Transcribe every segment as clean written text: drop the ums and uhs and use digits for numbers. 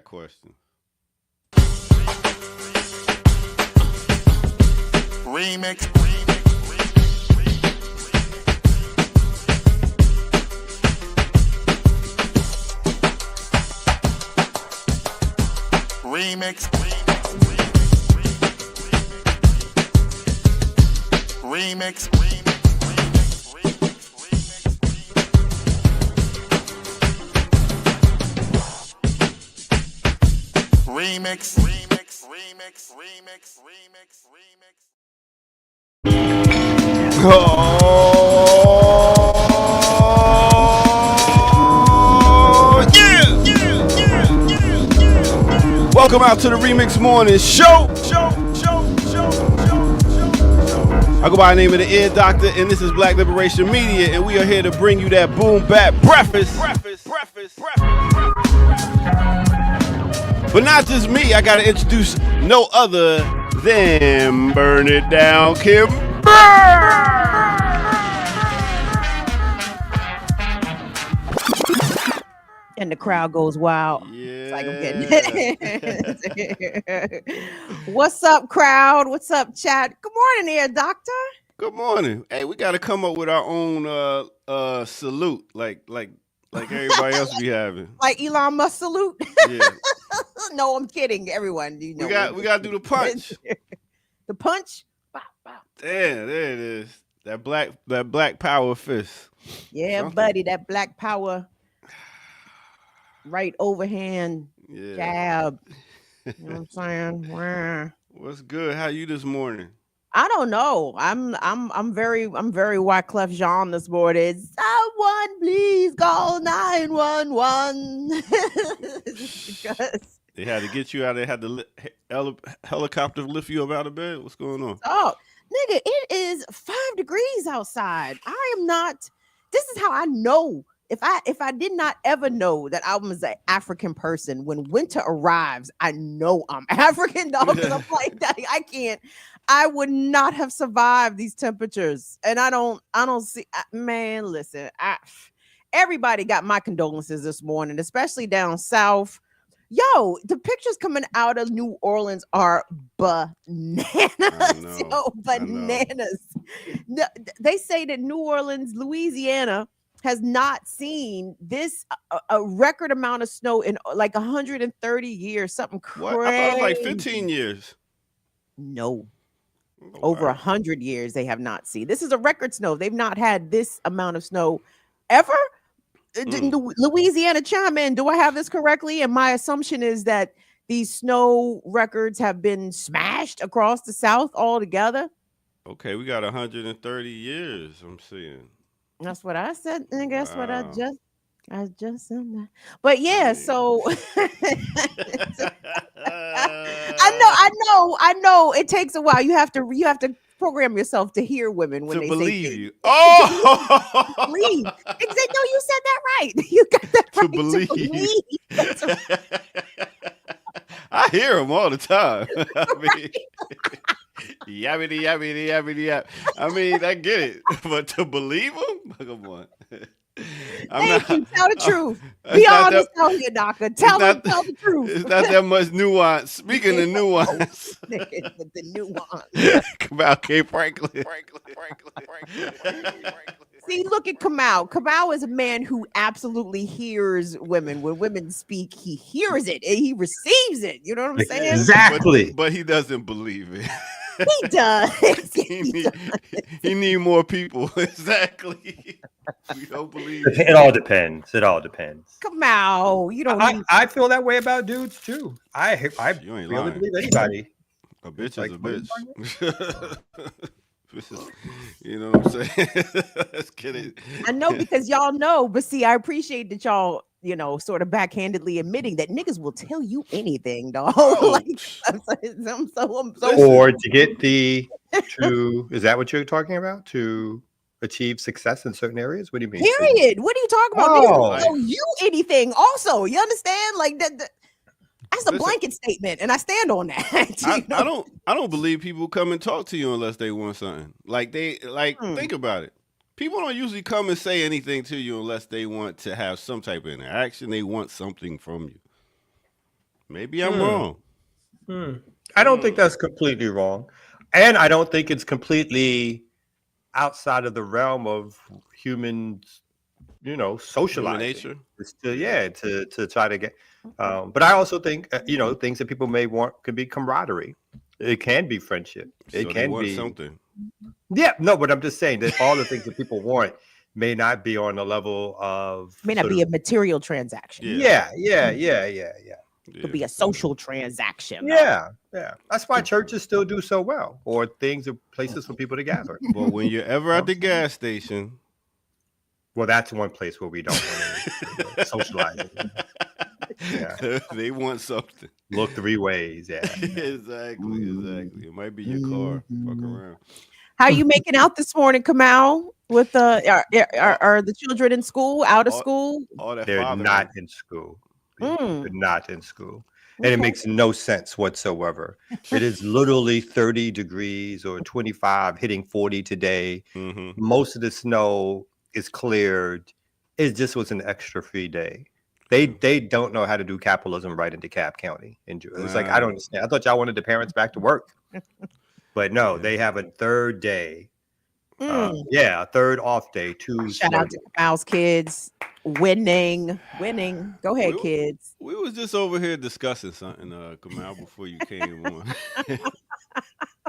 question. Remix. Remix. Remix. Remix. Remix. Remix. Remix. Remix. Remix. Oh, yeah. Welcome out to the Remix Morning Show. I go by the name of the Ear Doctor, and this is Black Liberation Media, and we are here to bring you that boom bap breakfast. But not just me, I gotta introduce no other than Burn It Down, Kim. And the crowd goes wild. Yeah. It's like I'm getting What's up, crowd? What's up, chat? Good morning, Ear Doctor. Good morning. Hey, we gotta come up with our own salute, like everybody else be having. Like Elon Musk salute. Yeah. No, I'm kidding. Everyone, you know. We gotta do the punch. The punch. Damn, there it is. That black power fist. Yeah, Something. buddy. That black power. Right overhand jab. You know what I'm saying? What's good? How you this morning? I don't know. I'm very Wyclef Jean this morning. Someone please call 911. Because They had to get you out. They had the helicopter lift you up out of bed. What's going on? oh, nigga, it is 5 degrees outside. I am not. This is how I know. If I did not ever know that I was an African person, when winter arrives, I know I'm African, dog. Because I'm like, I can't. I would not have survived these temperatures, and I don't see. Man, listen, everybody got my condolences this morning, especially down south. Yo, the pictures coming out of New Orleans are bananas. Yo, bananas. They say that New Orleans, Louisiana, has not seen this a record amount of snow in like 130 years. Something crazy. What? I thought it was like 15 years. No. Oh, Over 100 years they have not seen. This is a record snow. They've not had this amount of snow ever. Louisiana, chime in. Do I have this correctly? And my assumption is that these snow records have been smashed across the South altogether. Okay, we got 130 years. I'm seeing. That's what I said. And guess what? I Wow. just said that. But yeah, so I know. It takes a while. You have to program yourself to hear women when to they believe say you. Oh, believe. Exactly. No, you said that right. You got that to right. believe. That's right. I hear them all the time. I mean, yabbity, yabbity, yabbity, yap. I mean, I get it, but to believe them? Come on. Thank you. Tell the truth. Be honest out here, doctor. Tell the truth. It's not that much nuance. Speaking of nuance. The nuance. About K. Franklin. See, look at Kamau. Kamau is a man who absolutely hears women. When women speak, he hears it and he receives it. You know what I'm saying? Exactly. But he doesn't believe it. He does. He need more people. Exactly. We don't believe It all depends. Kamau, you don't. I feel that way about dudes too. I You ain't really lying. believe anybody. A bitch Like, is a bitch. You know what I'm saying? Let's get it. I know because y'all know, but see, I appreciate that y'all, sort of backhandedly admitting that niggas will tell you anything, dog. Oh. Like, I'm so. Or to get is that what you're talking about? To achieve success in certain areas? What do you mean? Period. What are you talking about? Oh. Niggas will tell you anything. Also, you understand? Like that. That's a Listen, blanket statement, and I stand on that. I don't believe people come and talk to you unless they want something. Think about it. People don't usually come and say anything to you unless they want to have some type of interaction. They want something from you. Maybe I'm wrong. I don't think that's completely wrong, and I don't think it's completely outside of the realm of humans, Human socializing. nature. It's to try to get. But I also think things that people may want could be camaraderie. It can be friendship. It So they can want be something. no. But I'm just saying that all the things that people want may not be on the level of May not sort be of a material transaction. Yeah. It could be a social transaction. though. Yeah. That's why churches still do so well, or things or places for people to gather. But when you're ever at the gas station, Well, that's one place where we don't want to socialize. Yeah. they want something. Look 3 ways. Yeah. Exactly. It might be your car. Fuck around. How you making out this morning, Kamal? With are the children in school? Out of school? All that They're fathering. not in school. Mm. They're not in school. And it Okay. makes no sense whatsoever. It is literally 30 degrees or 25, hitting 40 today. Mhm. Most of the snow is cleared. It just was an extra free day. They don't know how to do capitalism right in DeKalb County. It's like, I don't understand. I thought y'all wanted the parents back to work. But no, they have a third day. A third off day. Shout out to Kamal's kids. Winning. Go ahead, kids. We was just over here discussing something, Kamal, before you came on.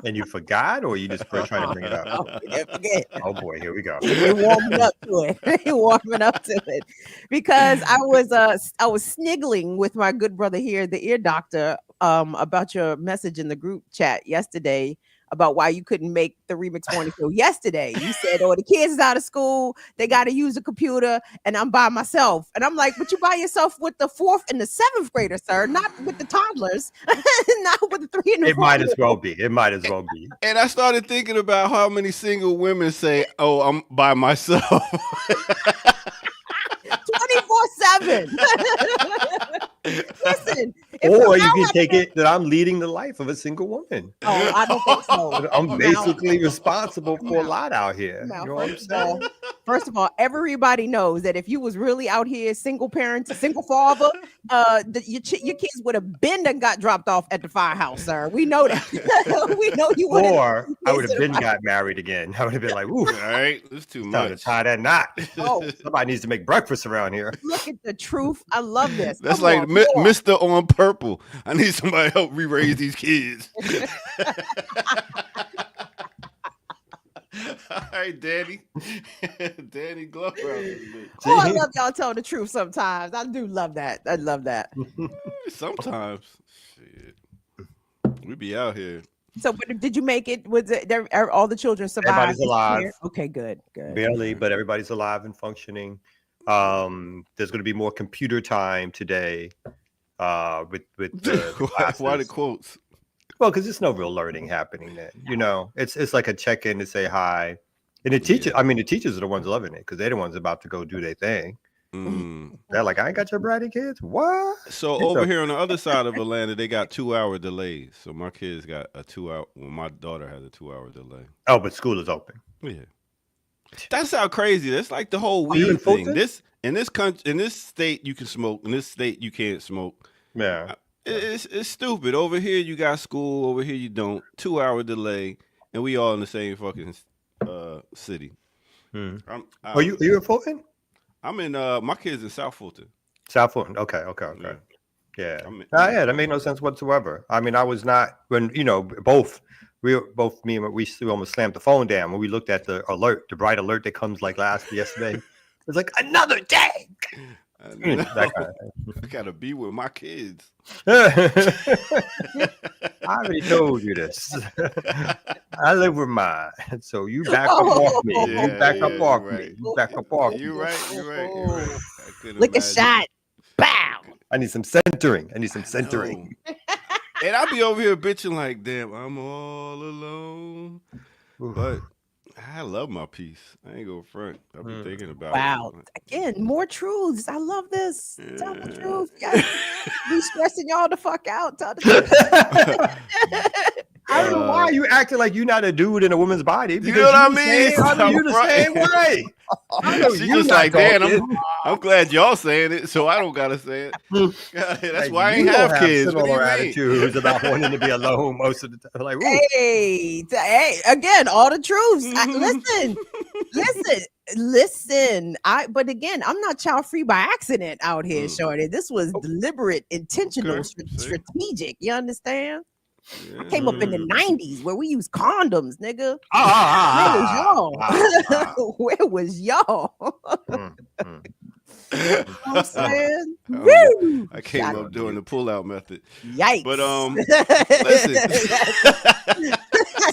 And you forgot, or you just first trying to bring it up? Forget. Oh boy, here we go. They warming up to it. They warming up to it because I was sniggling with my good brother here, the ear doctor, about your message in the group chat yesterday about why you couldn't make the remix morning show yesterday. You said, "Oh, the kids is out of school, they got to use a computer, and I'm by myself." And I'm like, "But you by yourself with the 4th and the 7th graders, sir, not with the toddlers, not with the 3 and the 4." It might as well be. It might as well be. And I started thinking about how many single women say, "Oh, I'm by myself." 24/7. Listen, Or you can take it that I'm leading the life of a single woman. Oh, I don't think so. I'm basically responsible for a lot out here. Now, You know what I'm saying? first of all, everybody knows that if you was really out here, single parent, single father, your kids would have been and got dropped off at the firehouse, sir. We know that. We know you would. Or I would have been got married again. I would have been like, ooh, All right, it's too time to much. tie that knot. Oh, Somebody needs to make breakfast around here. look at the truth. I love this. That's Come like on, more. Mr. On Purple. I need somebody to help re-raise these kids. All right, Daddy. Daddy Glover. Oh, I love y'all telling the truth sometimes. I do love that. I love that. Sometimes. Shit. We be out here. So, but did you make it? Was it there? All the children survived? Everybody's alive. Okay, good. Barely, but everybody's alive and functioning. There's going to be more computer time today with the classes. Why the quotes? Well, because there's no real learning happening then. You know, it's like a check-in to say hi. And the teacher, I mean, the teachers are the ones loving it because they're the ones about to go do their thing. They're like, I ain't got your bratty kids. What? So over here on the other side of Atlanta, they got 2-hour delays. So my kids got a 2-hour. Well, my daughter has a 2-hour delay. Oh, but school is open. Yeah, that's how crazy. That's like the whole you in weed thing. Fulton? In this country, in this state, you can smoke. In this state, you can't smoke. Yeah. It's stupid. Over here, you got school. Over here, you don't. 2-hour delay, and we all in the same fucking city. Are you in Fulton? I'm in. My kids in South Fulton. South Fulton. Okay. Yeah. Yeah, that made no sense whatsoever. I mean, I was not when both me and we almost slammed the phone down when we looked at the alert, the bright alert that comes like yesterday. It's like another day. That kind of thing. I gotta be with my kids. I already told you this. I live with mine, so you back up off me. Yeah, You back up off right. me. You back up off me. You're right. I couldn't Lick a imagine. shot. Bow. I need some centering. And I'll be over here bitching like, damn, I'm all alone. But I love my peace. I ain't gonna front. I'll be thinking about Wow. it. Again, more truths. I love this. Tell the truth. Yes. Be stressing y'all the fuck out. Tell the truth. I don't know why you acting like you're not a dude in a woman's body. You know what I mean? You the same way. I know She's you just not like, man, talking. I'm glad y'all saying it, so I don't gotta say it. God, that's Like, why I you ain't don't have kids. What do similar you mean? attitudes about wanting to be alone most of the time. Like, ooh. Hey, again, all the truths. Listen. But again, I'm not child free by accident out here, shorty. This was deliberate, intentional, Okay, strategic. You understand? Yeah. I came up in the 90s where we used condoms, nigga. Where was y'all? I'm saying, I came up doing the pull-out method. Yikes! But listen, I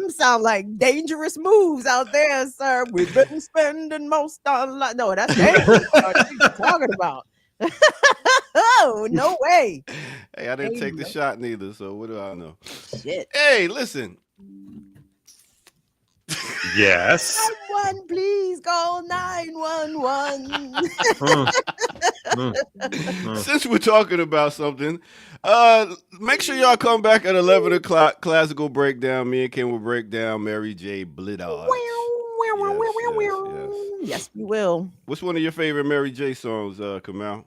sound like dangerous moves out there, sir. We've been spending most on no, that's dangerous. What you talking about? Oh, no way. Hey, I didn't take the shot neither, so what do I know? Shit. Hey, listen. Yes. Someone please call 911. Since we're talking about something, make sure y'all come back at 11 o'clock. Classical breakdown. Me and Kim will break down Mary J. Blige. Yes, we will. What's one of your favorite Mary J. songs, Kamal?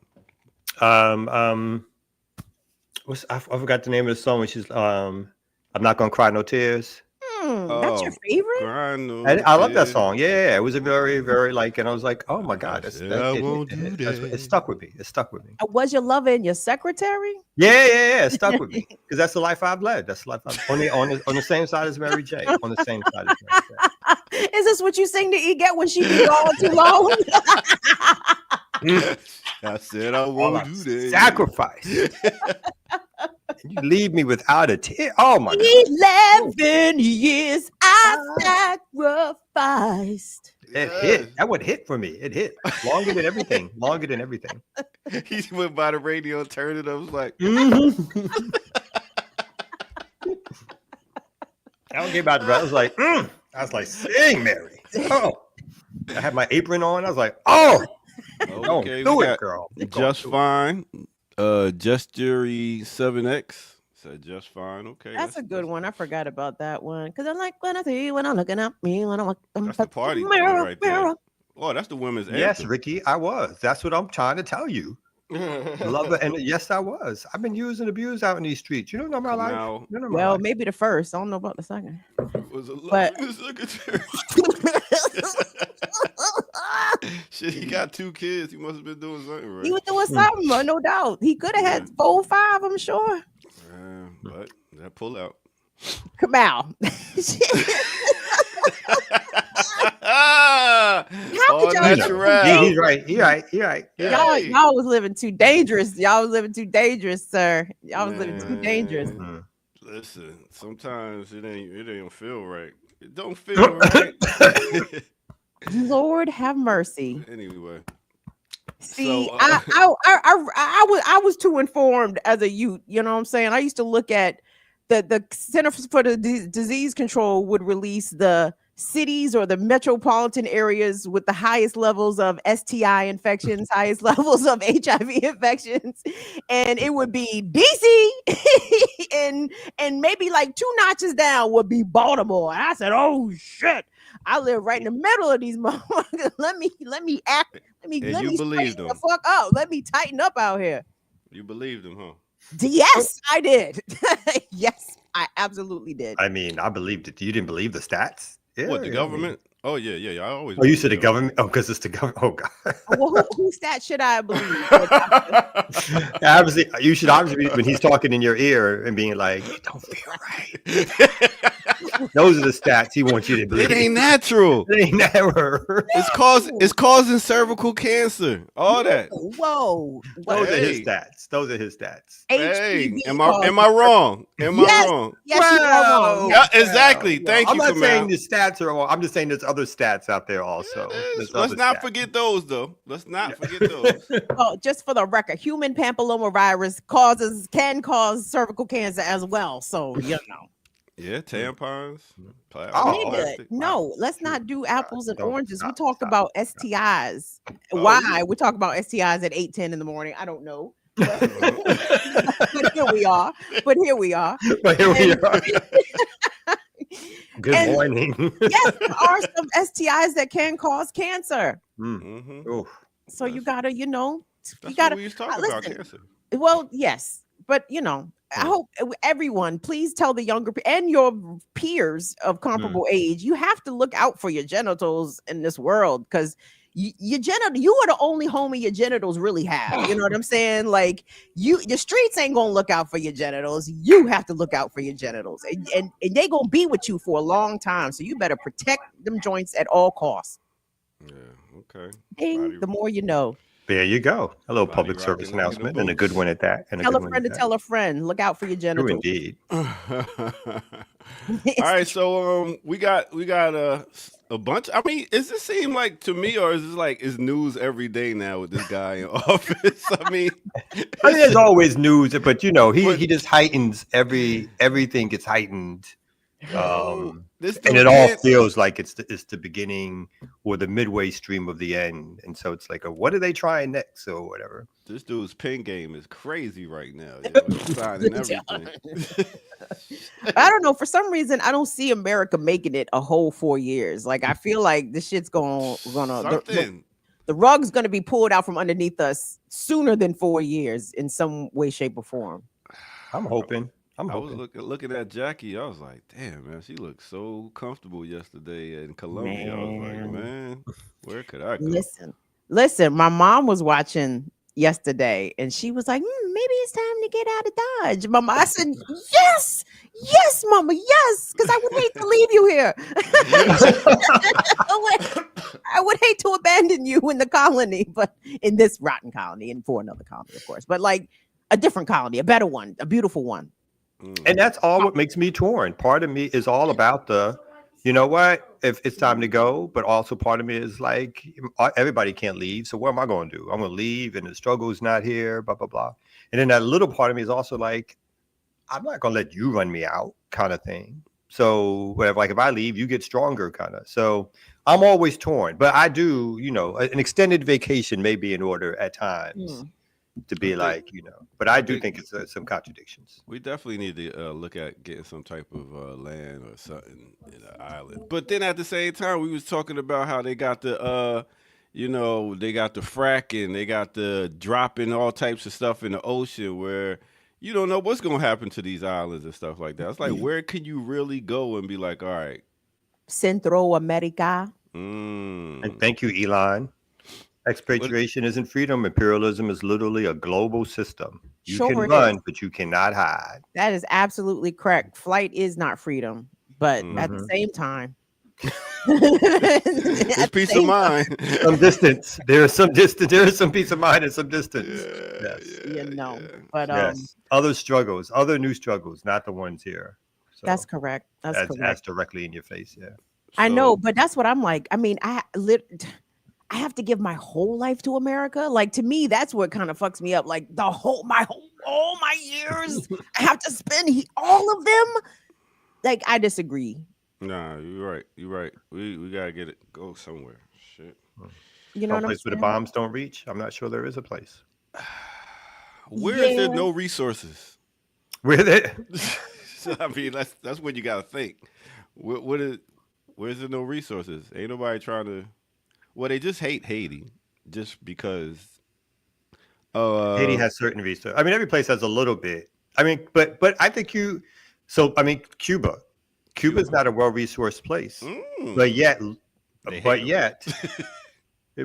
I forgot the name of the song when she's I'm not gonna cry no tears. That's your favorite? I love that song. Yeah, it was a very, very and I was like, oh my god, it stuck with me. It stuck with me. Was your lover and your secretary? Yeah, it stuck with me because that's the life I've led. That's the life on the same side as Mary J. On the same side as Mary J. Is this what you sing to Eget when she be gone too long? I said I won't do that. Sacrifice. You leave me without a tear. Oh my god. 11 years I sacrificed. It hit. That would hit for me. It hit longer than everything. He went by the radio and turned it up. I was like, I don't get about the I was like, sing, Mary. Oh, I had my apron on. I was like, oh, okay, do it, girl. Just fine. Gestury 7X said just fine. Okay, that's a good one. I forgot about that one because I like when I see you when I'm looking at me when I'm that's the party right there. Oh, that's the women's anthem. Yes, Ricky, I was. That's what I'm trying to tell you. Love it, and yes, I was. I've been used and abused out in these streets. You don't know my life. Well, maybe the first. I don't know about the second. Was a but shit, he got 2 kids. He must have been doing something right. He was doing something, no doubt. He could have had 4 or 5, I'm sure. But that pull out. Kamal. How could y'all? He's right. Y'all was living too dangerous. Y'all was living too dangerous, sir. Y'all was living too dangerous. Listen, sometimes it ain't feel right. It don't feel right. Lord have mercy. Anyway. See, so, I was too informed as a youth. You know what I'm saying? I used to look at the Center for the Disease Control would release the cities or the metropolitan areas with the highest levels of STI infections, highest levels of HIV infections, and it would be DC, and maybe like 2 notches down would be Baltimore. And I said, "Oh shit, I live right in the middle of these motherfuckers. Let me straighten the fuck out. Let me tighten up out here." You believed him, huh? Yes, I did. Yes, I absolutely did. I mean, I believed it. You didn't believe the stats? Yeah, what, the government? Oh, yeah. I always. Oh, you said the government? Oh, because it's the government. Oh, God. Well, whose stat should I believe? Obviously, you should obviously be when he's talking in your ear and being like, "It don't feel right." Those are the stats he wants you to believe. It ain't natural. It ain't never. It's causing cervical cancer. All that. Whoa. Those are his stats. Hey, am I wrong? Am I wrong? Yes, you are wrong. Yeah, exactly. Thank you. I'm not saying the stats are wrong. I'm just saying there's other stats out there also. Let's not forget those, though. Let's not forget those. Oh, just for the record, human papillomavirus can cause cervical cancer as well. So you know. Yeah, tampons. No, let's not do apples and oranges. We talked about STIs. Why? We talk about STIs at 8:10 in the morning. I don't know. But here we we are. But here we are. But here we And- are. Good And- morning. Yes, there are some STIs that can cause cancer. Mhm. Oof. So you That's- gotta, you That's gotta. what we was talking about, listen. cancer. Well, yes, but I hope everyone, please tell the younger and your peers of comparable age, you have to look out for your genitals in this world because your genital, you are the only homie your genitals really have. You know what I'm saying? Like your streets ain't gonna look out for your genitals. You have to look out for your genitals, and they gonna be with you for a long time. So you better protect them joints at all costs. Yeah. Okay. Ding, the more you know. There you go. A little Body public rocking service like in the announcement and a good boots. one at that. And Tell a a good one friend to at that. tell a friend. Look out for your True genitals. indeed. All right, so we got a bunch. I mean, does this seem like to me, or is this like is news every day now with this guy in office? I mean, there's always news, but But- he just heightens everything gets heightened. this And dude it all can't- feels like it's the beginning or the midway stream of the end. And so it's like, what are they trying next or whatever? This dude's pen game is crazy right now. He's signing everything. I don't know. For some reason, I don't see America making it a whole 4 years. Like I feel like this shit's gonna Something. the rug's gonna be pulled out from underneath us sooner than 4 years in some way, shape, or form. I'm hoping. I was looking at Jackie. I was like, damn, man, she looked so comfortable yesterday in Colombia. I was like, man, where could I go? Listen. My mom was watching yesterday, and she was like, maybe it's time to get out of Dodge. Mama, I said, yes, Mama, yes, because I would hate to leave you here. I would hate to abandon you in the colony, but in this rotten colony, and for another colony, of course, but like a different colony, a better one, a beautiful one. And that's all what makes me torn. Part of me is all about you know what, if it's time to go, but also part of me is like, everybody can't leave. So what am I going to do? I'm going to leave and the struggle is not here, blah, blah, blah. And then that little part of me is also like, I'm not going to let you run me out kind of thing. So whatever, like if I leave, you get stronger kind of. So I'm always torn, but I do, an extended vacation may be in order at times. To be like, but I do think it's some contradictions. We definitely need to look at getting some type of land or something in an island. But then at the same time, we was talking about how they got the, they got the fracking, they got the dropping all types of stuff in the ocean where you don't know what's going to happen to these islands and stuff like that. It's like, where can you really go and be like, all right. Centro America. And thank you, Elon. Expatriation isn't freedom. Imperialism is literally a global system. You can run, but you cannot hide. That is absolutely correct. Flight is not freedom, but at the same time, it's peace of mind. Some distance. There is some distance. There is some peace of mind and some distance. But other struggles, other new struggles, not the ones here. So that's correct. That's directly in your face. Yeah, I know, but that's what I'm like. I mean, I have to give my whole life to America. Like to me, that's what kind of fucks me up. Like all my years, I have to spend all of them. Like I disagree. Nah, you're right. We gotta go somewhere. Shit. You know, place where the bombs don't reach. I'm not sure there is a place. Where is there no resources? Where they? I mean, that's what you gotta think. Where's there no resources? Ain't nobody trying to. Well, they just hate Haiti just because. Haiti has certain resources. I mean, every place has a little bit. I mean, but I think Cuba. Cuba's not a well-resourced place, but yet,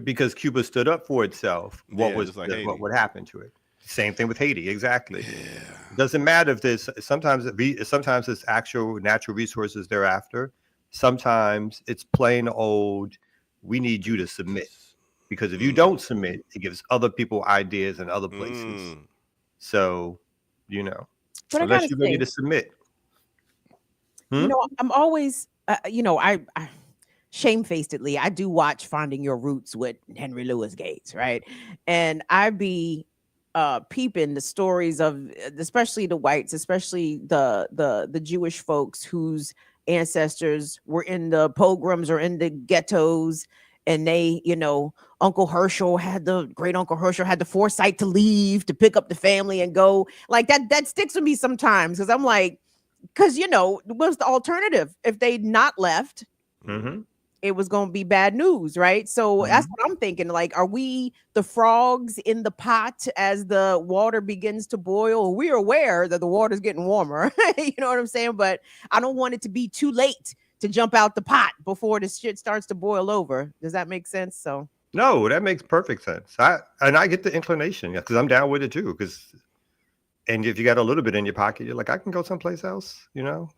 because Cuba stood up for itself, what would happen to it? Same thing with Haiti, exactly. Yeah. Doesn't matter if there's sometimes it's actual natural resources thereafter. Sometimes it's plain old. We need you to submit, because if you don't submit, it gives other people ideas in other places. So, but unless you're ready to submit. I'm always, I shamefacedly, I do watch Finding Your Roots with Henry Louis Gates, right? And I be peeping the stories of, especially the whites, especially the Jewish folks whose ancestors were in the pogroms or in the ghettos, and they, great Uncle Herschel had the foresight to leave to pick up the family and go. Like that sticks with me sometimes, because I'm like, because what's the alternative if they not left? Mm-hmm. It was going to be bad news, right? So that's what I'm thinking. Like, are we the frogs in the pot as the water begins to boil? We're aware that the water's getting warmer. You know what I'm saying? But I don't want it to be too late to jump out the pot before this shit starts to boil over. Does that make sense? So No, that makes perfect sense. I get the inclination, because I'm down with it too. And if you got a little bit in your pocket, you're like, I can go someplace else,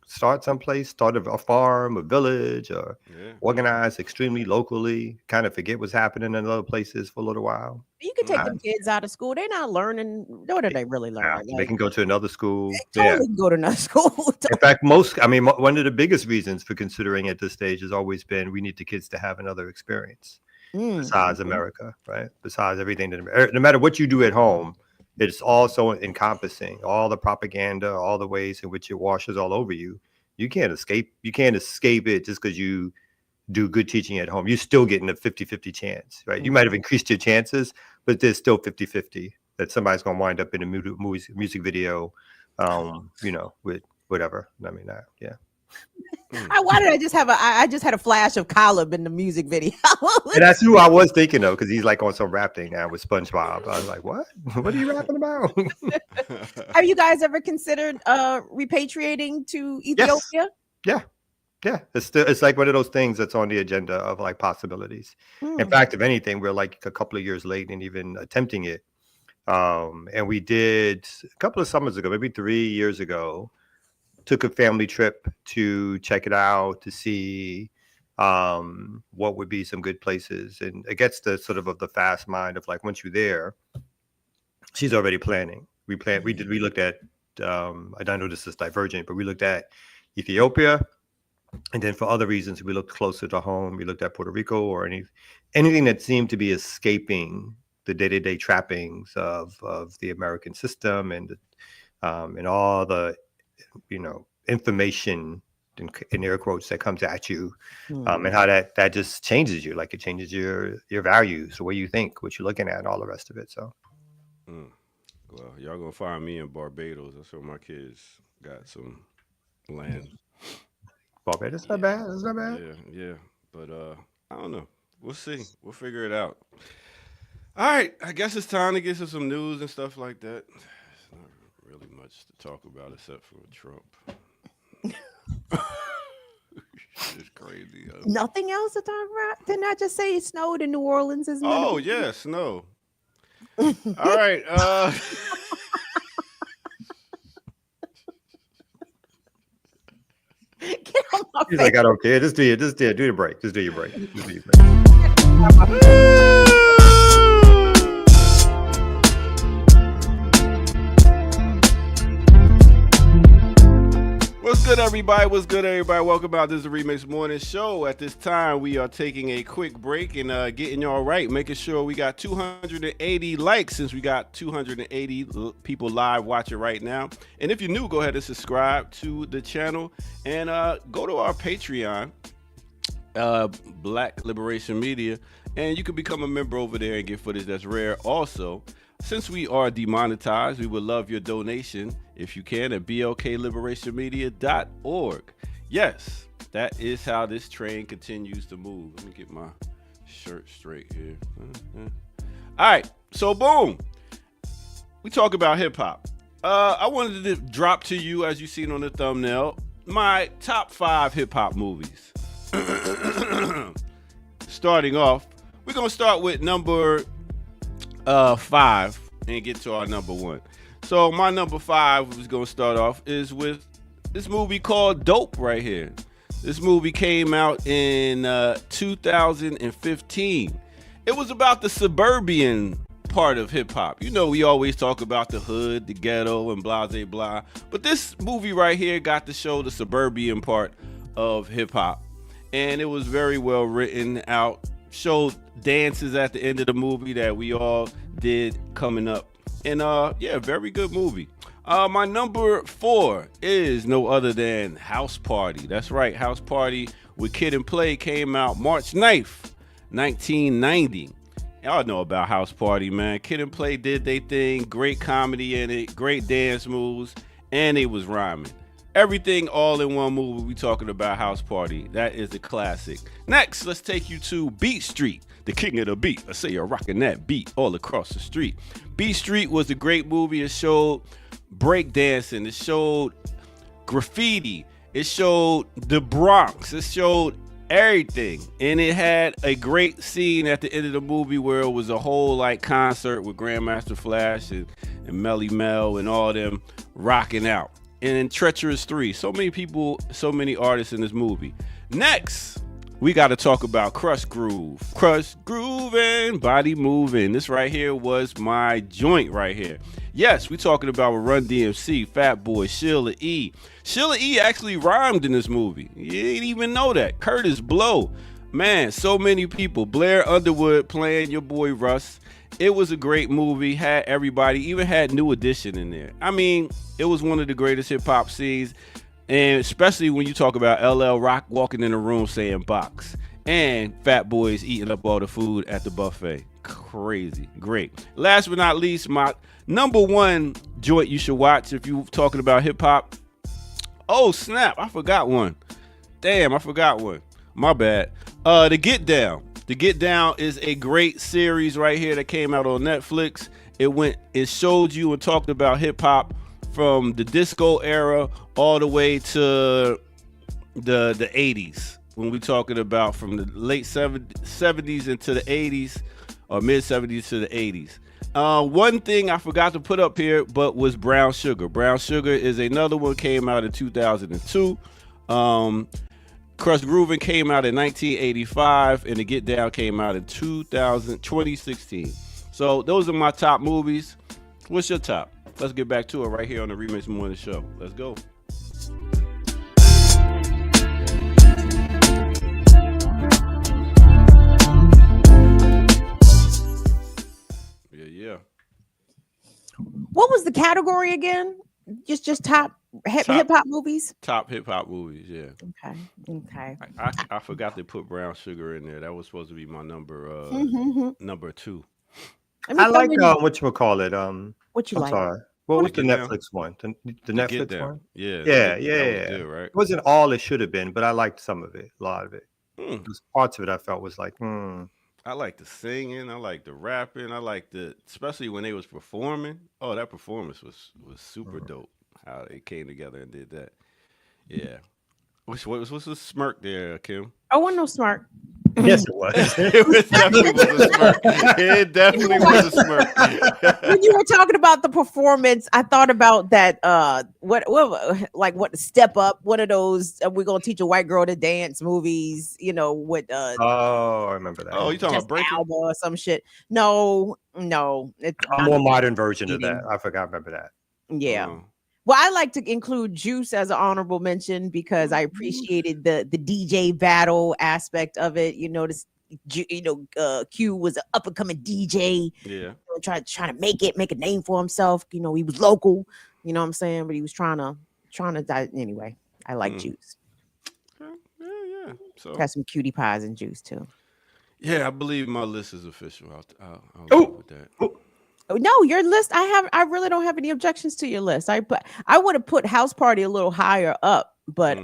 start someplace, start a farm, a village, or organize extremely locally, kind of forget what's happening in other places for a little while. you can take them kids out of school. They're not learning. What are they really learning? They can go to another school. They totally can go to another school. In fact, one of the biggest reasons for considering at this stage has always been we need the kids to have another experience besides America, right? Besides everything, no matter what you do at home, it's also encompassing all the propaganda, all the ways in which it washes all over you. You can't escape it just because you do good teaching at home. You're still getting a 50-50 chance, right? You might have increased your chances, but there's still 50-50 that somebody's going to wind up in a music video, with whatever. I mean, yeah. Why did I just had a flash of Caleb in the music video. And that's who I was thinking of, because he's like on some rap thing now with SpongeBob. I was like, what are you rapping about? Have you guys ever considered repatriating to Ethiopia? Yes. Yeah. It's like one of those things that's on the agenda of like possibilities. In fact, if anything, we're like a couple of years late in even attempting it. And we did a couple of summers ago, maybe 3 years ago, took a family trip to check it out, to see what would be some good places. And it gets the sort of the fast mind of like, once you're there, she's already planning. We looked at, I don't know this is divergent, but we looked at Ethiopia. And then for other reasons, we looked closer to home. We looked at Puerto Rico or anything that seemed to be escaping the day-to-day trappings of the American system and all the information in air quotes that comes at you, and how that just changes you. Like it changes your values, the way you think, what you're looking at, and all the rest of it. So, well, y'all gonna find me in Barbados. That's where my kids got some land. Barbados, not bad. It's not bad. Yeah. But I don't know. We'll see. We'll figure it out. All right. I guess it's time to get to some news and stuff like that. There's not really much to talk about except for Trump. It's crazy. Nothing else to talk about? Didn't I just say it snowed in New Orleans? Oh, yeah, snow. All right. Get on my He's face. like, I don't care. Just do the break. Just do your break. What's good, everybody? Welcome out. This is the Remix Morning Show. At this time, we are taking a quick break and getting y'all right, making sure we got 280 likes, since we got 280 people live watching right now. And if you're new, go ahead and subscribe to the channel and go to our Patreon, Black Liberation Media, and you can become a member over there and get footage that's rare. Also, since we are demonetized, we would love your donation if you can at blkliberationmedia.org. Yes, that is how this train continues to move. Let me get my shirt straight here. All right, so boom. We talk about hip hop. I wanted to drop to you, as you seen on the thumbnail, my top 5 hip hop movies. Starting off, we're gonna start with number 5 and get to our number 1. So my number 5 was gonna start off is with this movie called Dope right here. This movie came out in 2015. It was about the suburban part of hip hop. You know, we always talk about the hood, the ghetto, and blah, blah, blah. But this movie right here got to show the suburban part of hip hop. And it was very well written out. Showed dances at the end of the movie that we all did coming up. And yeah, very good movie. My number 4 is no other than House Party. That's right, House Party with Kid and Play came out March 9th, 1990. Y'all know about House Party, man. Kid and Play did they thing. Great comedy in it. Great dance moves. And it was rhyming. Everything all in one movie. We talking about House Party. That is a classic. Next, let's take you to Beat Street, the king of the beat. I say you're rocking that beat all across the street. Beat Street was a great movie. It showed breakdancing. It showed graffiti. It showed the Bronx. It showed everything. And it had a great scene at the end of the movie where it was a whole like concert with Grandmaster Flash and Melly Mel and all them rocking out. And in Treacherous 3, so many people, so many artists in this movie. Next, we got to talk about Crush Groove. Crush Grooving, body moving. This right here was my joint right here. Yes, we talking about Run DMC, Fat Boy, Sheila E. Sheila E actually rhymed in this movie. You didn't even know that. Curtis Blow. Man, so many people. Blair Underwood playing your boy Russ. It was a great movie. Had everybody, even had New Edition in there. I mean, it was one of the greatest hip hop scenes. And especially when you talk about LL Rock walking in the room saying box. And Fat Boys eating up all the food at the buffet. Crazy. Great. Last but not least, my number one joint you should watch if you're talking about hip hop. Oh, snap. I forgot one. Damn, I forgot one. My bad. The Get Down. The Get Down is a great series right here that came out on Netflix. It showed you and talked about hip hop from the disco era all the way to the 80s. When we're talking about from the late 70s into the 80s or mid 70s to the 80s. One thing I forgot to put up here, but was Brown Sugar. Brown Sugar is another one, came out in 2002. Crush Groovin' came out in 1985, and The Get Down came out in 2016. So those are my top movies. What's your top? Let's get back to it right here on the Remix Morning Show. Let's go. Yeah. What was the category again? Just top hip hop movies? Top hip hop movies, yeah. Okay. I forgot to put Brown Sugar in there. That was supposed to be my number number 2. I like what you call it. What you I'm like? sorry. What was the Netflix Down? one? The Netflix one? Yeah. Yeah. Good, right? It wasn't all it should have been, but I liked some of it, a lot of it. Hmm. There's parts of it I felt was like, I like the singing. I like the rapping. I like especially when they was performing. Oh, that performance was super dope. How they came together and did that. Yeah. What's the smirk there, Kim? I want no smart. Yes, it was. It definitely was a smirk. It definitely was a smirk. When you were talking about the performance, I thought about that. What Step Up? One of those we're gonna teach a white girl to dance movies. You know with Oh, I remember that. Oh, you talking Jessica about Breaking? Alba or some shit. No, it's A more modern version of that. I forgot. I remember that. yeah. Oh. Well, I like to include Juice as an honorable mention because I appreciated the DJ battle aspect of it. You know, Q was an up and coming DJ. Yeah. Trying to make a name for himself. You know, he was local. You know what I'm saying? But he was trying to die. Anyway, I like Juice. Yeah. So Got some cutie pies and Juice too. yeah, I believe my list is official. I'll go with that. No, your list. I really don't have any objections to your list. I would have put House Party a little higher up, but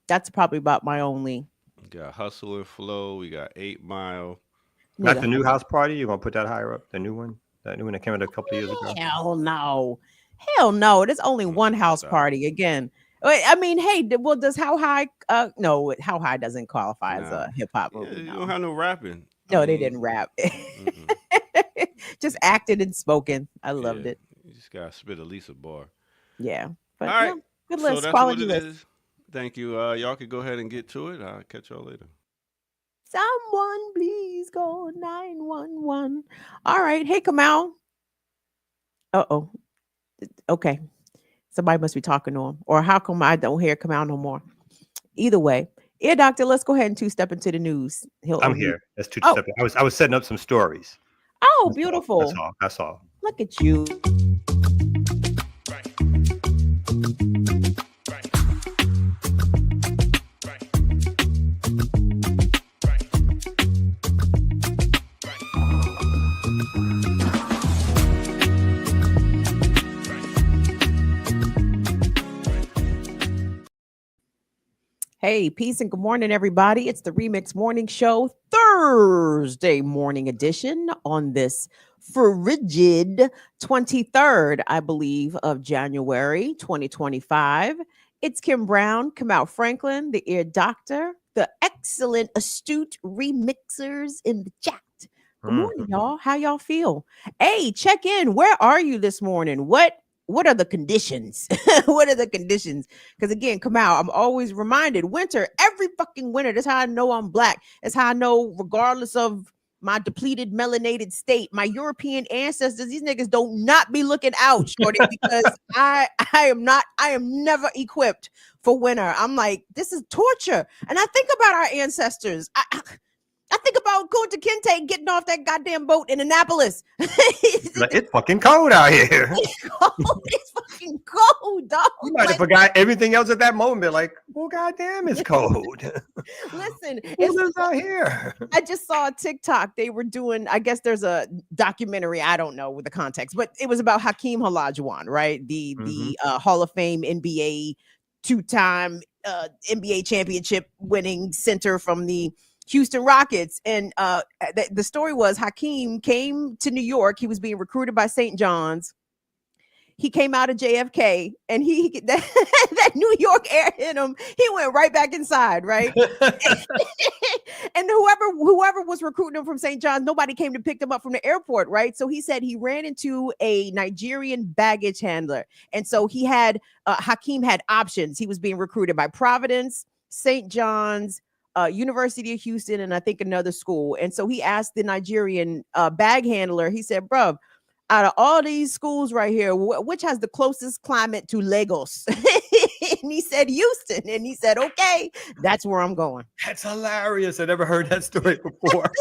that's probably about my only. We got Hustle and Flow. We got 8 Mile. Not the new House Party. You're gonna put that higher up? The new one? That new one that came out a couple of years ago? Hell no. There's only one House Party again. I mean, hey, well, does How High? No, How High doesn't qualify as a hip hop movie. You don't have no rapping. No, they didn't rap. Just acted and spoken. I loved it. You just gotta spit at least a bar. Yeah. But All right. good So list. that's Quality what it list. is. Thank you. Y'all can go ahead and get to it. I'll catch y'all later. Someone please call 911. All right. Hey, Kamal. Uh-oh. Okay. Somebody must be talking to him. Or how come I don't hear Kamal no more? Either way. Ear Doctor, let's go ahead and 2-step into the news. I'm here. That's 2-step. I was setting up some stories. Oh, beautiful. That's all. Look at you. Hey, peace and good morning, everybody. It's the Remix Morning Show, Thursday morning edition on this frigid 23rd, I believe, of January 2025. It's Kim Brown, Kamau Franklin, the ear doctor, the excellent, astute remixers in the chat. Good morning, y'all. How y'all feel? Hey, check in. Where are you this morning? What are the conditions? What are the conditions? Because again, come out. I'm always reminded winter, every fucking winter. That's how I know I'm black. That's how I know, regardless of my depleted melanated state, my European ancestors, these niggas don't not be looking out, shorty, because I am never equipped for winter. I'm like, this is torture. And I think about our ancestors. I think about Kunta Kinte getting off that goddamn boat in Annapolis. It's fucking cold out here. It's fucking cold, dog. You might have forgot everything else at that moment. Like, well, goddamn, it's cold. Listen, it's out here. I just saw a TikTok. They were doing, I guess there's a documentary, I don't know with the context, but it was about Hakeem Olajuwon, right? The Hall of Fame NBA two-time NBA championship winning center from the Houston Rockets. And the story was Hakeem came to New York. He was being recruited by St. John's. He came out of JFK and that New York air hit him. He went right back inside, right? And whoever was recruiting him from St. John's, nobody came to pick him up from the airport, right? So he said he ran into a Nigerian baggage handler. And so Hakeem had options. He was being recruited by Providence, St. John's, University of Houston, and I think another school. And so he asked the Nigerian bag handler, he said, bro, out of all these schools right here, which has the closest climate to Lagos? And he said Houston. And he said, okay, that's where I'm going. That's hilarious. I never heard that story before.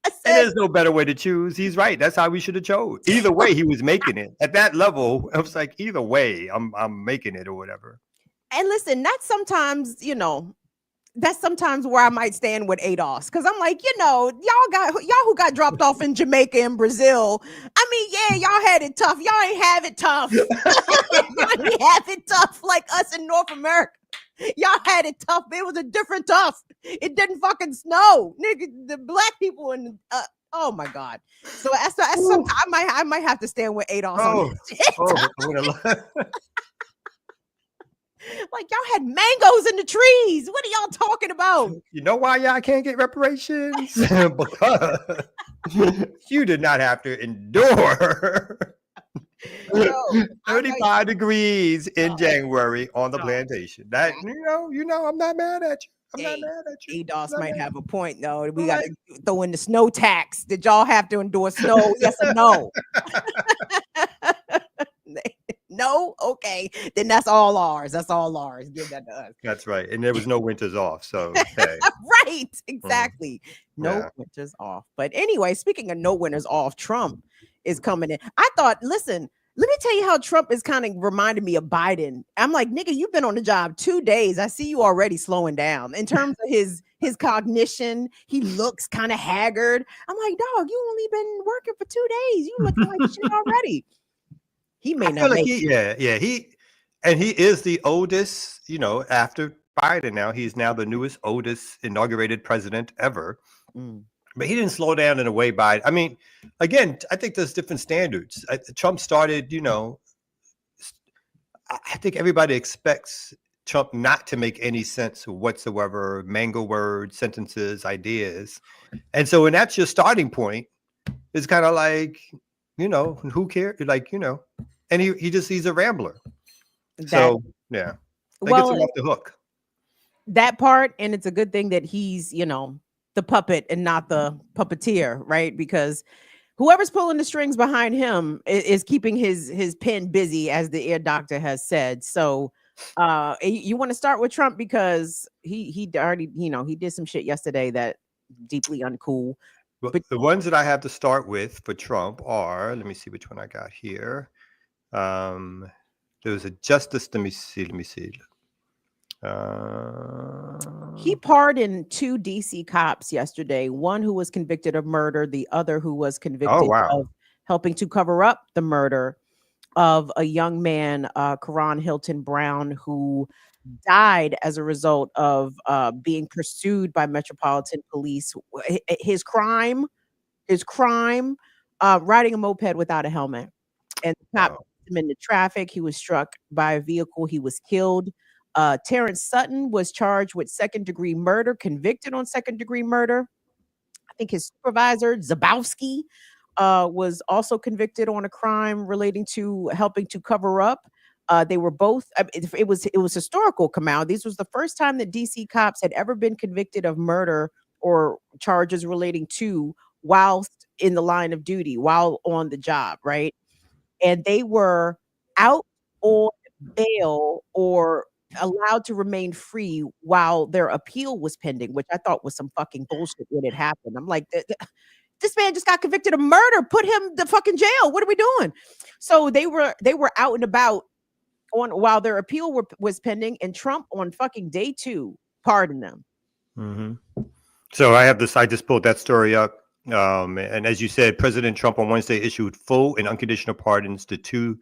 And there's no better way to choose. He's right. That's how we should have chose. Either way, he was making it. At that level, I was like, either way, I'm making it or whatever. And listen, that's sometimes where I might stand with ADOS, because I'm like, y'all who got dropped off in Jamaica and Brazil. I mean, yeah, y'all had it tough. Y'all ain't have it tough. Y'all ain't have it tough like us in North America. Y'all had it tough, but it was a different tough. It didn't fucking snow, nigga. The black people in oh my god. So I might have to stand with ADOS on this. Like, y'all had mangoes in the trees. What are y'all talking about? You know why y'all can't get reparations? Because you did not have to endure 35 degrees in January on the plantation. That you know, I'm not mad at you. I'm not mad at you. ADOS might have a point, though. We got to throw in the snow tax. Did y'all have to endure snow? Yes or no? No? Okay. Then that's all ours. That's all ours. Give that to us. That's right. And there was no winters off. So, hey. Right. Exactly. No winters off. But anyway, speaking of no winters off, Trump is coming in. I thought, listen, let me tell you how Trump is kind of reminding me of Biden. I'm like, nigga, you've been on the job 2 days. I see you already slowing down in terms of his cognition. He looks kind of haggard. I'm like, dog, you only been working for 2 days. You looking like shit already. He may not make it. He is the oldest, after Biden now. He's now the newest, oldest inaugurated president ever. But he didn't slow down in a way by, I mean, again, I think there's different standards. Trump started, I think everybody expects Trump not to make any sense whatsoever, mango words, sentences, ideas. And so when that's your starting point, it's kind of like, who cares? Like, and he's a rambler. That gets him off the hook. That part, and it's a good thing that he's, the puppet and not the puppeteer, right? Because whoever's pulling the strings behind him is keeping his pen busy, as the ear doctor has said. So you want to start with Trump because he already, he did some shit yesterday that deeply uncool. But the ones that I have to start with for Trump are, let me see which one I got here. There was a justice. Let me see. He pardoned 2 DC cops yesterday. One who was convicted of murder, the other who was convicted of helping to cover up the murder of a young man, Karan Hilton Brown, who died as a result of being pursued by Metropolitan Police. His crime, riding a moped without a helmet. And the cop Wow. hit him into traffic. He was struck by a vehicle. He was killed. Terrence Sutton was charged with second-degree murder, convicted on second-degree murder. I think his supervisor, Zabowski, was also convicted on a crime relating to helping to cover up. They were both. It was historical, Kamal. This was the first time that DC cops had ever been convicted of murder or charges relating to whilst in the line of duty, while on the job, right? And they were out on bail or allowed to remain free while their appeal was pending, which I thought was some fucking bullshit when it happened. I'm like, this man just got convicted of murder. Put him to fucking jail. What are we doing? So they were out and about on while their appeal was pending, and Trump on fucking day 2 pardoned them. Mm-hmm. So I have this. I just pulled that story up. And as you said, President Trump on Wednesday issued full and unconditional pardons to 2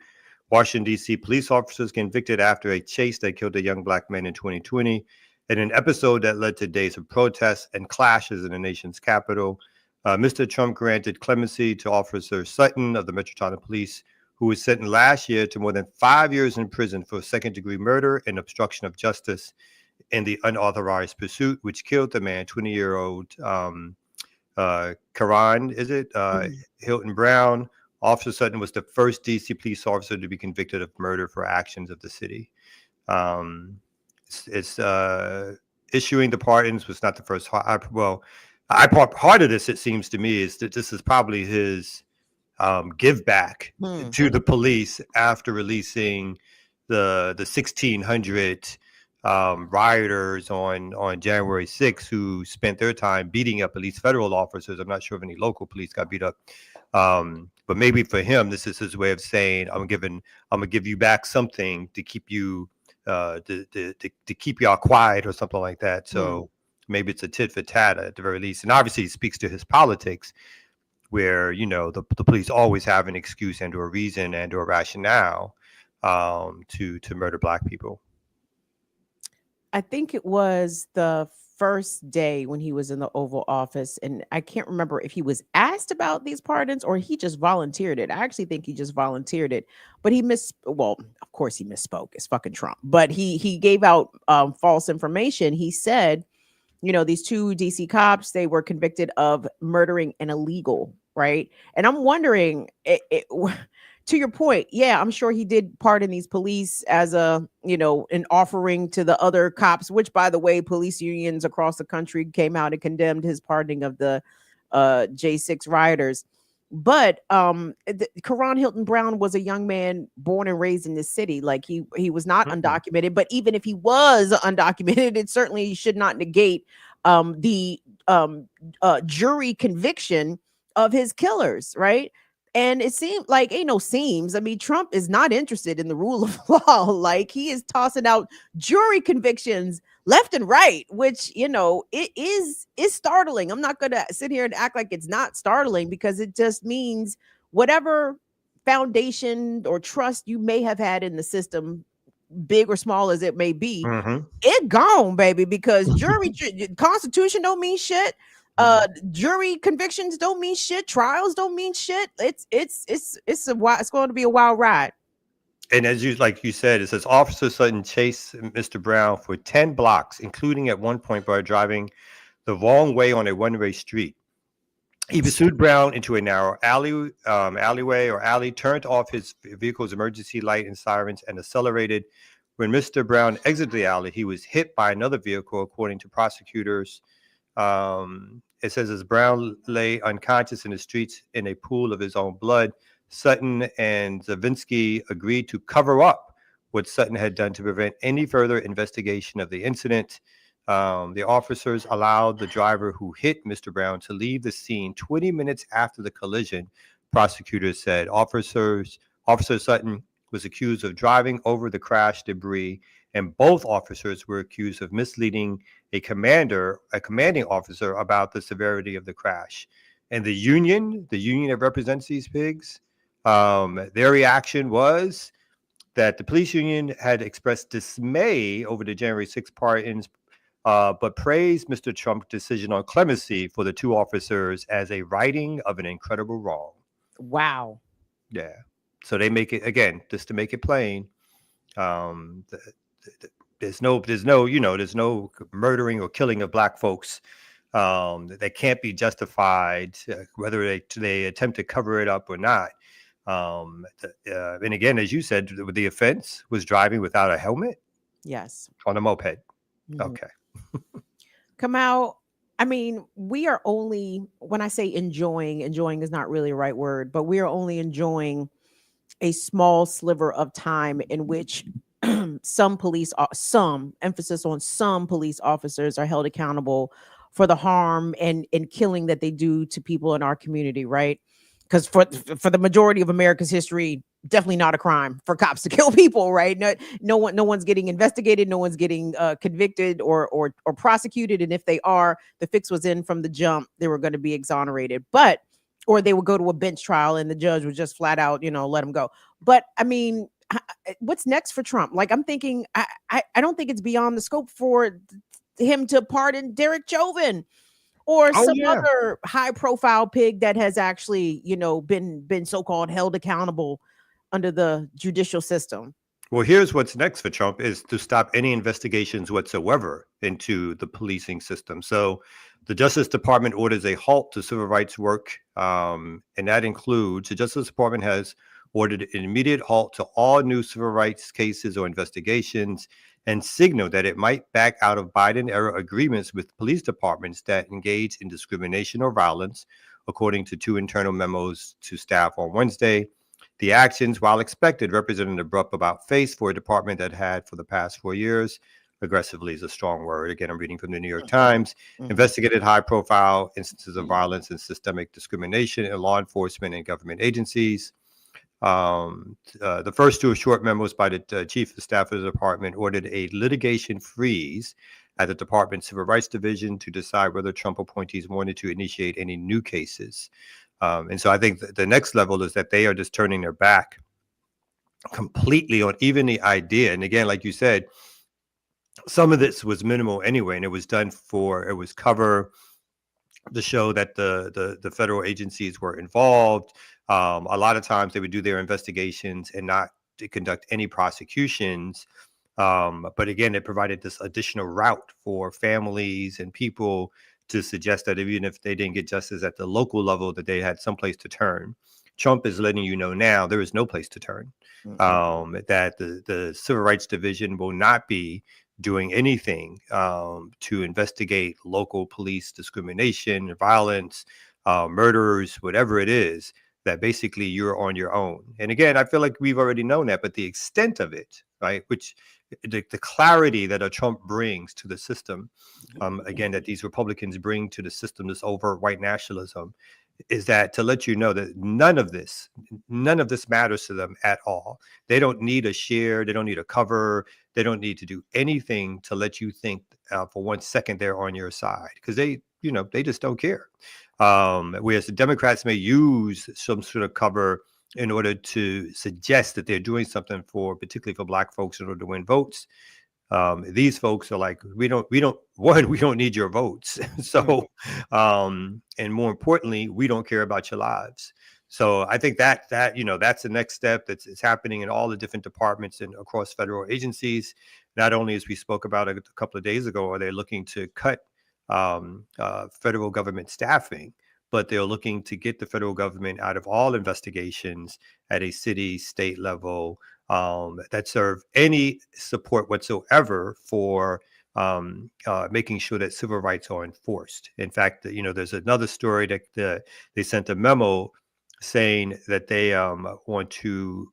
Washington, D.C. police officers convicted after a chase that killed a young black man in 2020, in an episode that led to days of protests and clashes in the nation's capital. Mr. Trump granted clemency to Officer Sutton of the Metropolitan Police, who was sentenced last year to more than 5 years in prison for second-degree murder and obstruction of justice in the unauthorized pursuit, which killed the man, 20-year-old Karan, Hilton Brown. Officer Sutton was the first DC police officer to be convicted of murder for actions of the city. Issuing the pardons was not the first. Part of this, it seems to me, is that this is probably his give back to the police after releasing the 1,600 rioters on January 6th who spent their time beating up at least federal officers. I'm not sure if any local police got beat up. But maybe for him, this is his way of saying, I'm gonna give you back something to keep you to keep y'all quiet or something like that. So maybe it's a tit for tat at the very least. And obviously, it speaks to his politics, where the police always have an excuse and or a reason and or a rationale to murder black people. I think it was the first day when he was in the Oval Office, and I can't remember if he was asked about these pardons or he just volunteered it. I actually think he just volunteered it, but well, of course he misspoke. It's fucking Trump. But he gave out false information. He said, these 2 DC cops, they were convicted of murdering an illegal, right? And I'm wondering, to your point, yeah, I'm sure he did pardon these police as an offering to the other cops, which, by the way, police unions across the country came out and condemned his pardoning of the J6 rioters. But Karan Hilton Brown was a young man born and raised in this city. Like he was not undocumented, but even if he was undocumented, it certainly should not negate the jury conviction of his killers, right? And it seemed like ain't no seams. I mean, Trump is not interested in the rule of law. Like he is tossing out jury convictions left and right, which, it is startling. I'm not going to sit here and act like it's not startling, because it just means whatever foundation or trust you may have had in the system, big or small as it may be, it gone, baby, because Constitution don't mean shit. Jury convictions don't mean shit. Trials don't mean shit. It's going to be a wild ride. And as you said, it says Officer Sutton chased Mr. Brown for 10 blocks, including at one point by driving the wrong way on a one-way street. He pursued Brown into a narrow alley, turned off his vehicle's emergency light and sirens, and accelerated. When Mr. Brown exited the alley, he was hit by another vehicle, according to prosecutors. It says as Brown lay unconscious in the streets in a pool of his own blood, Sutton and Zavinsky agreed to cover up what Sutton had done to prevent any further investigation of the incident. The officers allowed the driver who hit Mr. Brown to leave the scene 20 minutes after the collision, prosecutors said. Officer Sutton was accused of driving over the crash debris, and both officers were accused of misleading a commanding officer about the severity of the crash. And the union that represents these pigs, their reaction was that the police union had expressed dismay over the January 6th pardons, but praised Mr. Trump's decision on clemency for the two officers as a righting of an incredible wrong. Wow. Yeah. So they make it, again, just to make it plain, there's no, there's no murdering or killing of black folks that can't be justified, whether they attempt to cover it up or not. And again, as you said, the offense was driving without a helmet Yes. on a moped. Mhm. Okay. Come out. I mean, we are only, when I say enjoying is not really a right word, but we are only enjoying a small sliver of time in which some emphasis on some police officers are held accountable for the harm and killing that they do to people in our community, right? Because for the majority of America's history, definitely not a crime for cops to kill people, right? No one's getting investigated, no one's getting convicted or prosecuted, and if they are, the fix was in from the jump. They were going to be exonerated, or they would go to a bench trial and the judge would just flat out, let them go. But I mean, what's next for Trump? Like, I'm thinking, I don't think it's beyond the scope for him to pardon Derek Chauvin or some other high profile pig that has actually, been so-called held accountable under the judicial system. Well, here's what's next for Trump is to stop any investigations whatsoever into the policing system. So the Justice Department orders a halt to civil rights work. And that includes the Justice Department has ordered an immediate halt to all new civil rights cases or investigations and signaled that it might back out of Biden-era agreements with police departments that engage in discrimination or violence, according to two internal memos to staff on Wednesday. The actions, while expected, represent an abrupt about face for a department that had, for the past 4 years, aggressively is a strong word. Again, I'm reading from the New York Times, investigated high-profile instances of violence and systemic discrimination in law enforcement and government agencies. The first two short memos by the chief of staff of the department ordered a litigation freeze at the department's civil rights division to decide whether Trump appointees wanted to initiate any new cases. And so I think the next level is that they are just turning their back completely on even the idea. And again, like you said, some of this was minimal anyway, and it was done it was cover the show that the federal agencies were involved. A lot of times they would do their investigations and not to conduct any prosecutions. But again, it provided this additional route for families and people to suggest that even if they didn't get justice at the local level, that they had someplace to turn. Trump is letting you know now there is no place to turn, that the Civil Rights Division will not be doing anything to investigate local police discrimination, violence, murderers, whatever it is, that basically you're on your own. And again, I feel like we've already known that, but the extent of it, right, which the clarity that a Trump brings to the system, again, that these Republicans bring to the system, this overt white nationalism, is that to let you know that none of this matters to them at all. They don't need a share. They don't need a cover. They don't need to do anything to let you think for 1 second they're on your side, because they just don't care. Whereas the Democrats may use some sort of cover in order to suggest that they're doing something particularly for black folks in order to win votes. These folks are like, we don't need your votes. So, and more importantly, we don't care about your lives. So I think that's the next step it's happening in all the different departments and across federal agencies. Not only, as we spoke about a couple of days ago, are they looking to cut federal government staffing, but they're looking to get the federal government out of all investigations at a city, state level that serve any support whatsoever for making sure that civil rights are enforced. In fact, there's another story that they sent a memo saying that they want to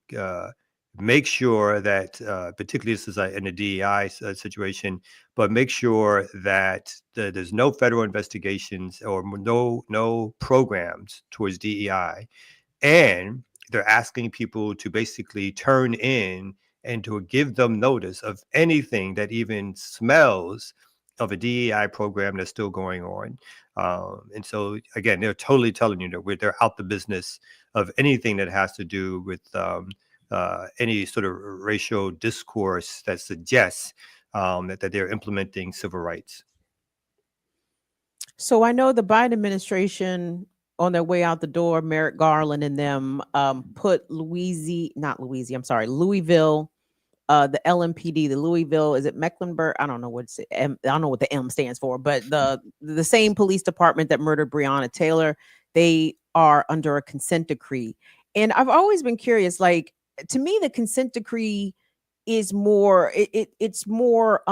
make sure that, particularly this is in a DEI situation, but make sure that there's no federal investigations or no programs towards DEI. And they're asking people to basically turn in and to give them notice of anything that even smells of a DEI program that's still going on. And so, again, they're totally telling you that they're out the business of anything that has to do with any sort of racial discourse that suggests that they're implementing civil rights. So I know the Biden administration on their way out the door, Merrick Garland and them put I'm sorry, Louisville, the LMPD, the Louisville, is it Mecklenburg? I don't know I don't know what the M stands for, but the same police department that murdered Breonna Taylor, they are under a consent decree. And I've always been curious, like, to me, the consent decree is more, it's more,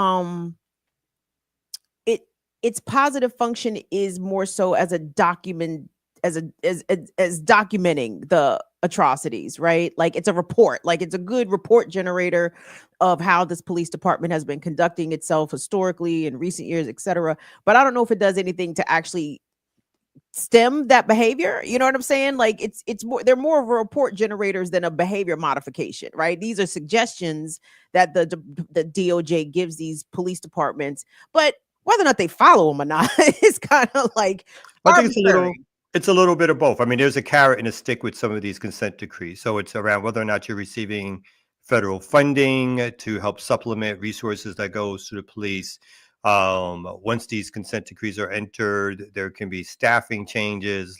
its positive function is more so as a document, as documenting the atrocities, right? Like, it's a report, like it's a good report generator of how this police department has been conducting itself historically in recent years, etc. But I don't know if it does anything to actually stem that behavior. You know what I'm saying? Like, it's more, they're more of a report generators than a behavior modification, right? These are suggestions that the DOJ gives these police departments, but whether or not they follow them or not, it's kind of like I think arbitrary. it's a little bit of both. I mean, there's a carrot and a stick with some of these consent decrees. So it's around whether or not you're receiving federal funding to help supplement resources that goes to the police. Once these consent decrees are entered, there can be staffing changes,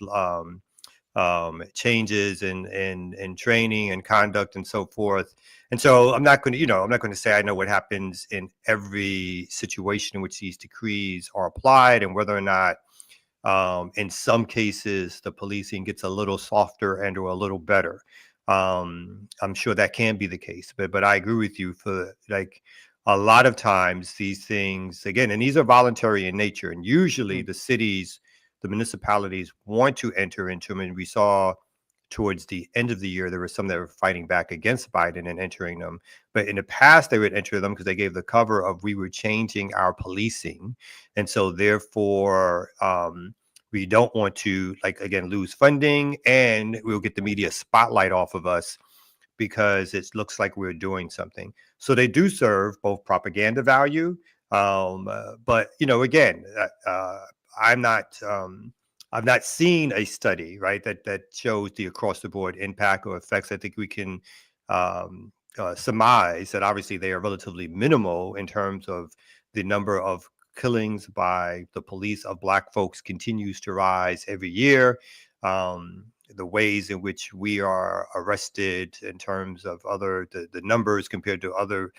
changes in training and conduct and so forth. And so I'm not going to say I know what happens in every situation in which these decrees are applied and whether or not in some cases the policing gets a little softer and or a little better. I'm sure that can be the case, but I agree with you for like a lot of times these things again, and these are voluntary in nature, and usually the municipalities want to enter into them. And we saw towards the end of the year, there were some that were fighting back against Biden and entering them. But in the past, they would enter them because they gave the cover of we were changing our policing. And so therefore, we don't want to, like, again, lose funding, and we'll get the media spotlight off of us because it looks like we're doing something. So they do serve both propaganda value. But, again, I'm not... I've not seen a study, right, that shows the across the board impact or effects. I think we can surmise that obviously they are relatively minimal in terms of the number of killings by the police of Black folks continues to rise every year. The ways in which we are arrested in terms of the numbers compared to other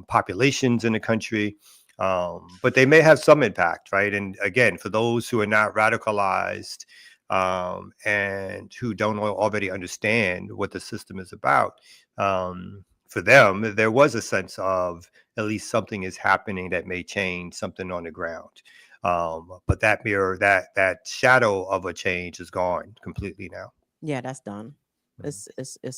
populations in the country. But they may have some impact, right? And again, for those who are not radicalized and who don't already understand what the system is about, for them, there was a sense of at least something is happening that may change something on the ground. But that shadow of a change is gone completely now. Yeah, that's done. It's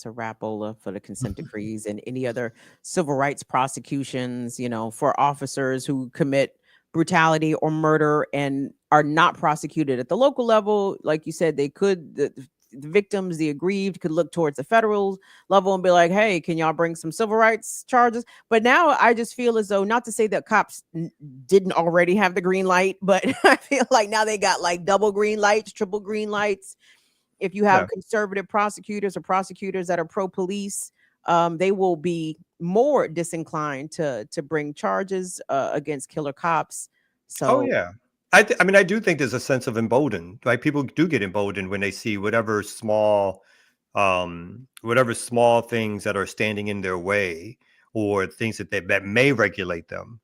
a wrapola for the consent decrees and any other civil rights prosecutions, for officers who commit brutality or murder and are not prosecuted at the local level. Like you said, they could, the victims, the aggrieved, could look towards the federal level and be like, hey, can y'all bring some civil rights charges? But now I just feel as though, not to say that cops didn't already have the green light, but I feel like now they got like double green lights, triple green lights. If you have conservative prosecutors or prosecutors that are pro-police, they will be more disinclined to bring charges against killer cops. So, yeah. I mean, I do think there's a sense of emboldened, right? People do get emboldened when they see whatever small things that are standing in their way or things that may regulate them.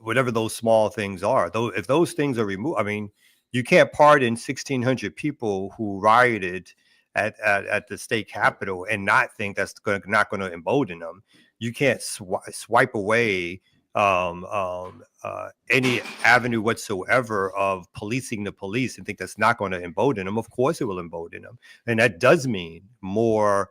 Whatever those small things are, though, if those things are removed, I mean, you can't pardon 1,600 people who rioted at the state capitol and not think that's not going to embolden them. You can't swipe away any avenue whatsoever of policing the police and think that's not going to embolden them. Of course, it will embolden them, and that does mean more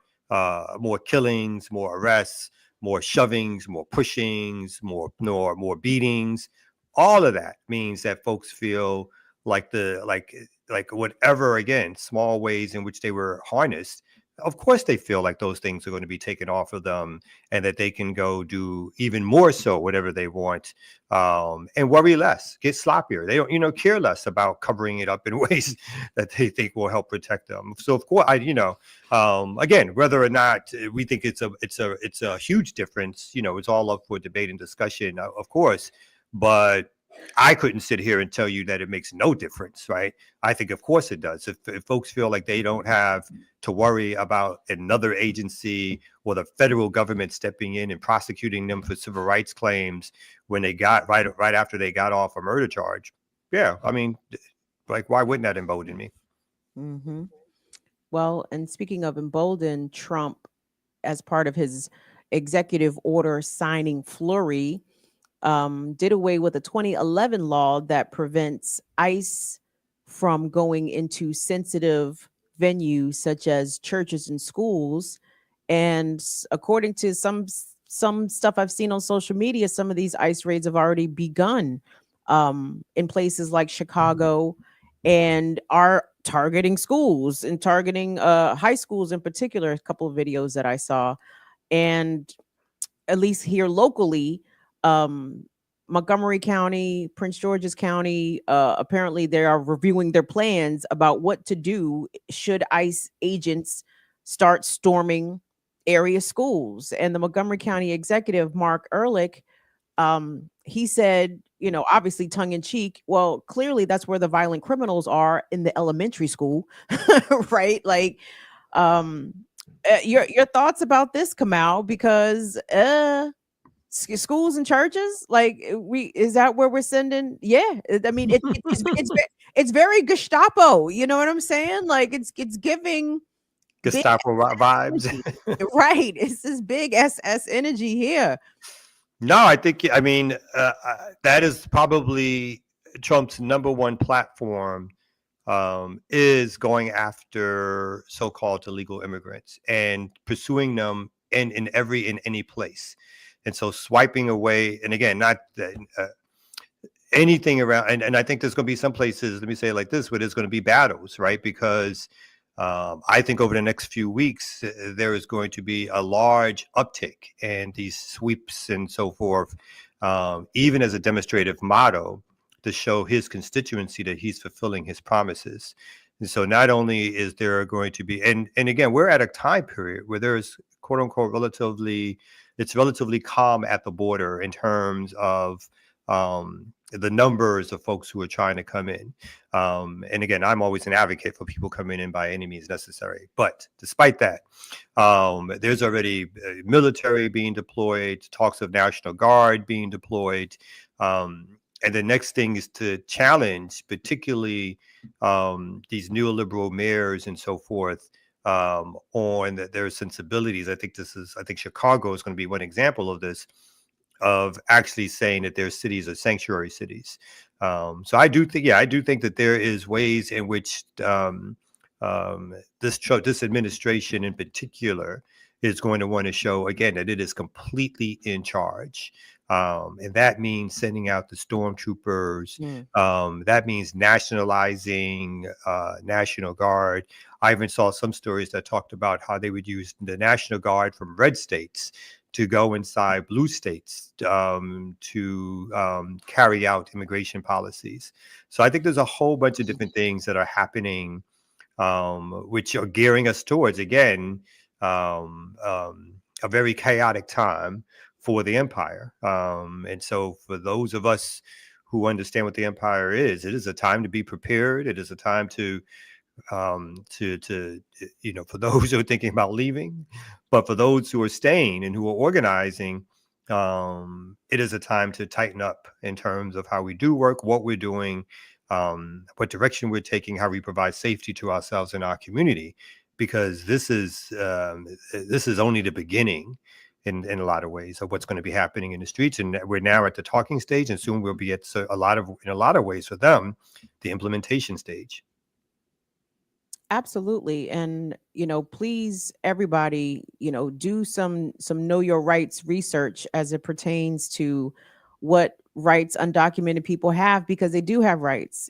killings, more arrests, more shovings, more pushings, more beatings. All of that means that folks feel like whatever, again, small ways in which they were harnessed of course they feel like those things are going to be taken off of them and that they can go do even more so whatever they want, and worry less, get sloppier. They don't, care less about covering it up in ways that they think will help protect them. So of course, again, whether or not we think it's a huge difference, it's all up for debate and discussion, of course, but I couldn't sit here and tell you that it makes no difference, right? I think, of course, it does. If folks feel like they don't have to worry about another agency or the federal government stepping in and prosecuting them for civil rights claims when they got right after they got off a murder charge, yeah, I mean, like, why wouldn't that embolden me? Mm-hmm. Well, and speaking of embolden, Trump, as part of his executive order signing flurry, did away with a 2011 law that prevents ICE from going into sensitive venues such as churches and schools. And according to some stuff I've seen on social media, some of these ICE raids have already begun in places like Chicago, and are targeting schools and targeting high schools in particular. A couple of videos that I saw, and at least here locally, um, Montgomery County, Prince George's County, apparently they are reviewing their plans about what to do should ICE agents start storming area schools. And the Montgomery County executive, Mark Ehrlich, he said, obviously tongue in cheek, well, clearly that's where the violent criminals are, in the elementary school, right? Like, your thoughts about this, Kamal? Because schools and churches, like, is that where we're sending? Yeah, I mean, it's very Gestapo. You know what I'm saying? Like, it's giving big Gestapo vibes. energy. Right? It's this big SS energy here. No, I think, that is probably Trump's number one platform, is going after so-called illegal immigrants and pursuing them in any place. And so swiping away, and again, not anything around, and I think there's going to be some places, let me say it like this, where there's going to be battles, right? Because I think over the next few weeks, there is going to be a large uptick in these sweeps and so forth, even as a demonstrative motto to show his constituency that he's fulfilling his promises. And so not only is there going to be, and again, we're at a time period where there's quote unquote it's relatively calm at the border in terms of the numbers of folks who are trying to come in. And again, I'm always an advocate for people coming in by any means necessary. But despite that, there's already military being deployed, talks of National Guard being deployed. And the next thing is to challenge, particularly these neoliberal mayors and so forth, on their sensibilities. I think Chicago is going to be one example of this, of actually saying that their cities are sanctuary cities. So I do think that there is ways in which this administration in particular is going to want to show again that it is completely in charge. And that means sending out the stormtroopers. That means nationalizing National Guard. I even saw some stories that talked about how they would use the National Guard from red states to go inside blue states to carry out immigration policies. So I think there's a whole bunch of different things that are happening, which are gearing us towards, again, a very chaotic time for the empire. And so for those of us who understand what the empire is, it is a time to be prepared. It is a time to for those who are thinking about leaving, but for those who are staying and who are organizing, it is a time to tighten up in terms of how we do work, what we're doing, what direction we're taking, how we provide safety to ourselves and our community, because this is only the beginning in a lot of ways of what's going to be happening in the streets. And we're now at the talking stage, and soon we'll be at in a lot of ways for them, the implementation stage. Absolutely. And, please, everybody, do some know your rights research as it pertains to what rights undocumented people have, because they do have rights.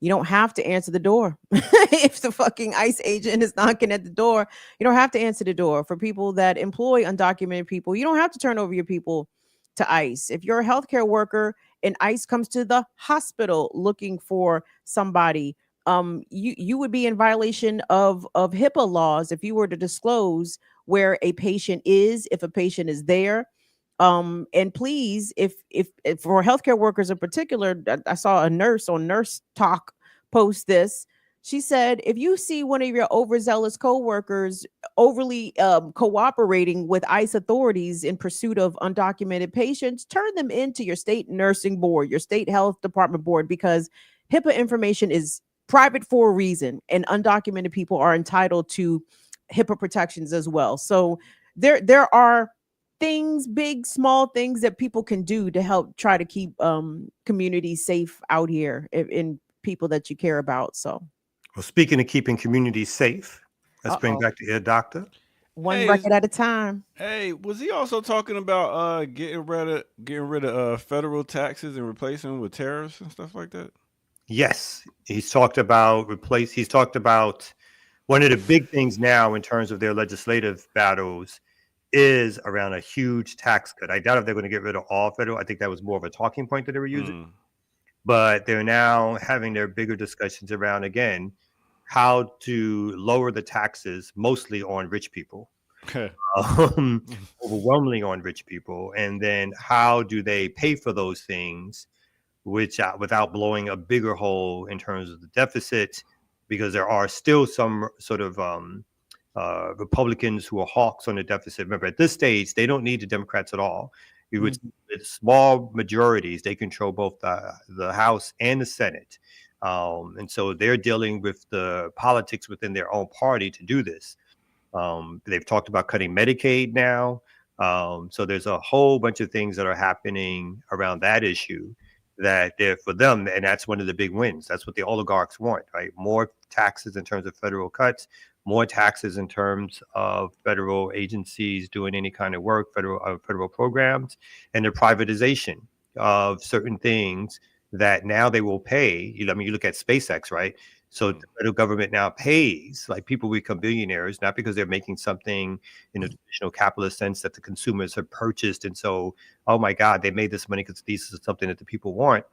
You don't have to answer the door. If the fucking ICE agent is knocking at the door, you don't have to answer the door. For people that employ undocumented people, you don't have to turn over your people to ICE. If you're a healthcare worker and ICE comes to the hospital looking for somebody, you would be in violation of HIPAA laws if you were to disclose where a patient is, if a patient is there. And please, if for healthcare workers in particular, I saw a nurse on Nurse Talk post this. She said, if you see one of your overzealous coworkers overly cooperating with ICE authorities in pursuit of undocumented patients, turn them into your state nursing board, your state health department board, because HIPAA information is private for a reason, and undocumented people are entitled to HIPAA protections as well. So there are things, big, small things that people can do to help try to keep communities safe out here in people that you care about. So, well, speaking of keeping communities safe, let's bring back the Ear Doctor. One record at a time. Hey, was he also talking about getting rid of federal taxes and replacing them with tariffs and stuff like that? Yes, he's talked about one of the big things now in terms of their legislative battles is around a huge tax cut. I doubt if they're going to get rid of all federal. I think that was more of a talking point that they were using. But they're now having their bigger discussions around, again, how to lower the taxes mostly on rich people, overwhelmingly on rich people. And then how do they pay for those things which without blowing a bigger hole in terms of the deficit, because there are still some sort of Republicans who are hawks on the deficit. Remember, at this stage, they don't need the Democrats at all. With small majorities, they control both the House and the Senate. And so they're dealing with the politics within their own party to do this. They've talked about cutting Medicaid now. So there's a whole bunch of things that are happening around that issue that they're for them. And that's one of the big wins. That's what the oligarchs want, right? More taxes in terms of federal cuts, more taxes in terms of federal agencies doing any kind of work, federal programs, and the privatization of certain things that now they will pay. I mean, you look at SpaceX, right? So the federal government now pays, like, people become billionaires, not because they're making something in a traditional capitalist sense that the consumers have purchased. And so, oh my God, they made this money because this is something that the people want.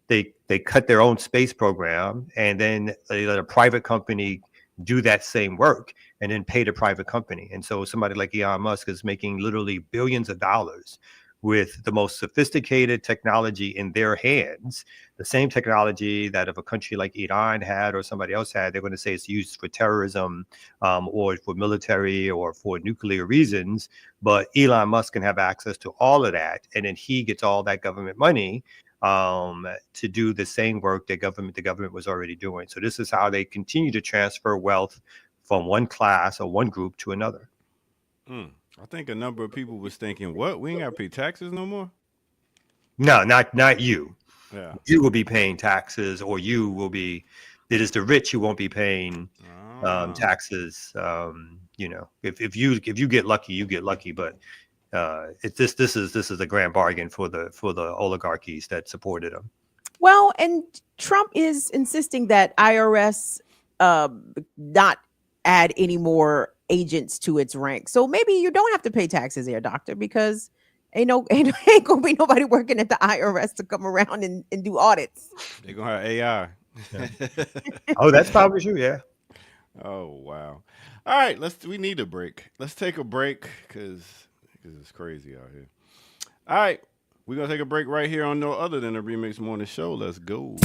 They cut their own space program, and then they let a private company do that same work and then pay the private company. And so somebody like Elon Musk is making literally billions of dollars with the most sophisticated technology in their hands, the same technology that if a country like Iran had or somebody else had, they're going to say it's used for terrorism or for military or for nuclear reasons. But Elon Musk can have access to all of that, and then he gets all that government money to do the same work that the government was already doing. So this is how they continue to transfer wealth from one class or one group to another. I think a number of people was thinking, what? We ain't got to pay taxes no more? No, not you. Yeah. You will be paying taxes, or you will be, it is the rich who won't be paying taxes. If you get lucky, you get lucky. But this is a grand bargain for the oligarchies that supported him. Well, and Trump is insisting that IRS not add any more agents to its rank. So maybe you don't have to pay taxes here, doctor, because ain't gonna be nobody working at the IRS to come around and do audits. They're gonna have AI. Yeah. Oh, that's probably true. Yeah. Oh wow. All right, we need a break. Let's take a break because it's crazy out here. All right, we're gonna take a break right here on No Other Than a Remix Morning Show. Let's go.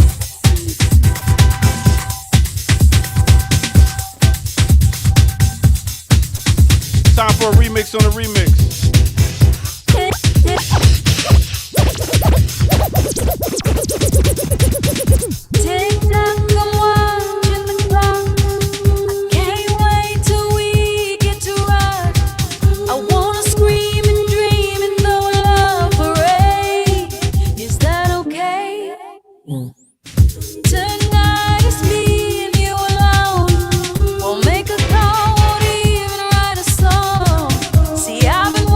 Time for a remix on a remix. Tonight it's me and you alone. We'll make a call, won't even write a song. See, I've been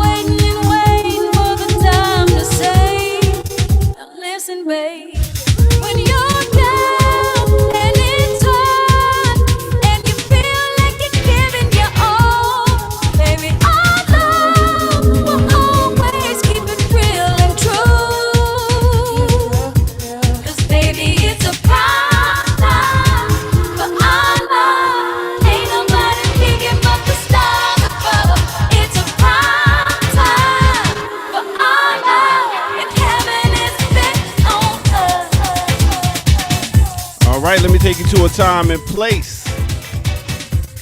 take you to a time and place.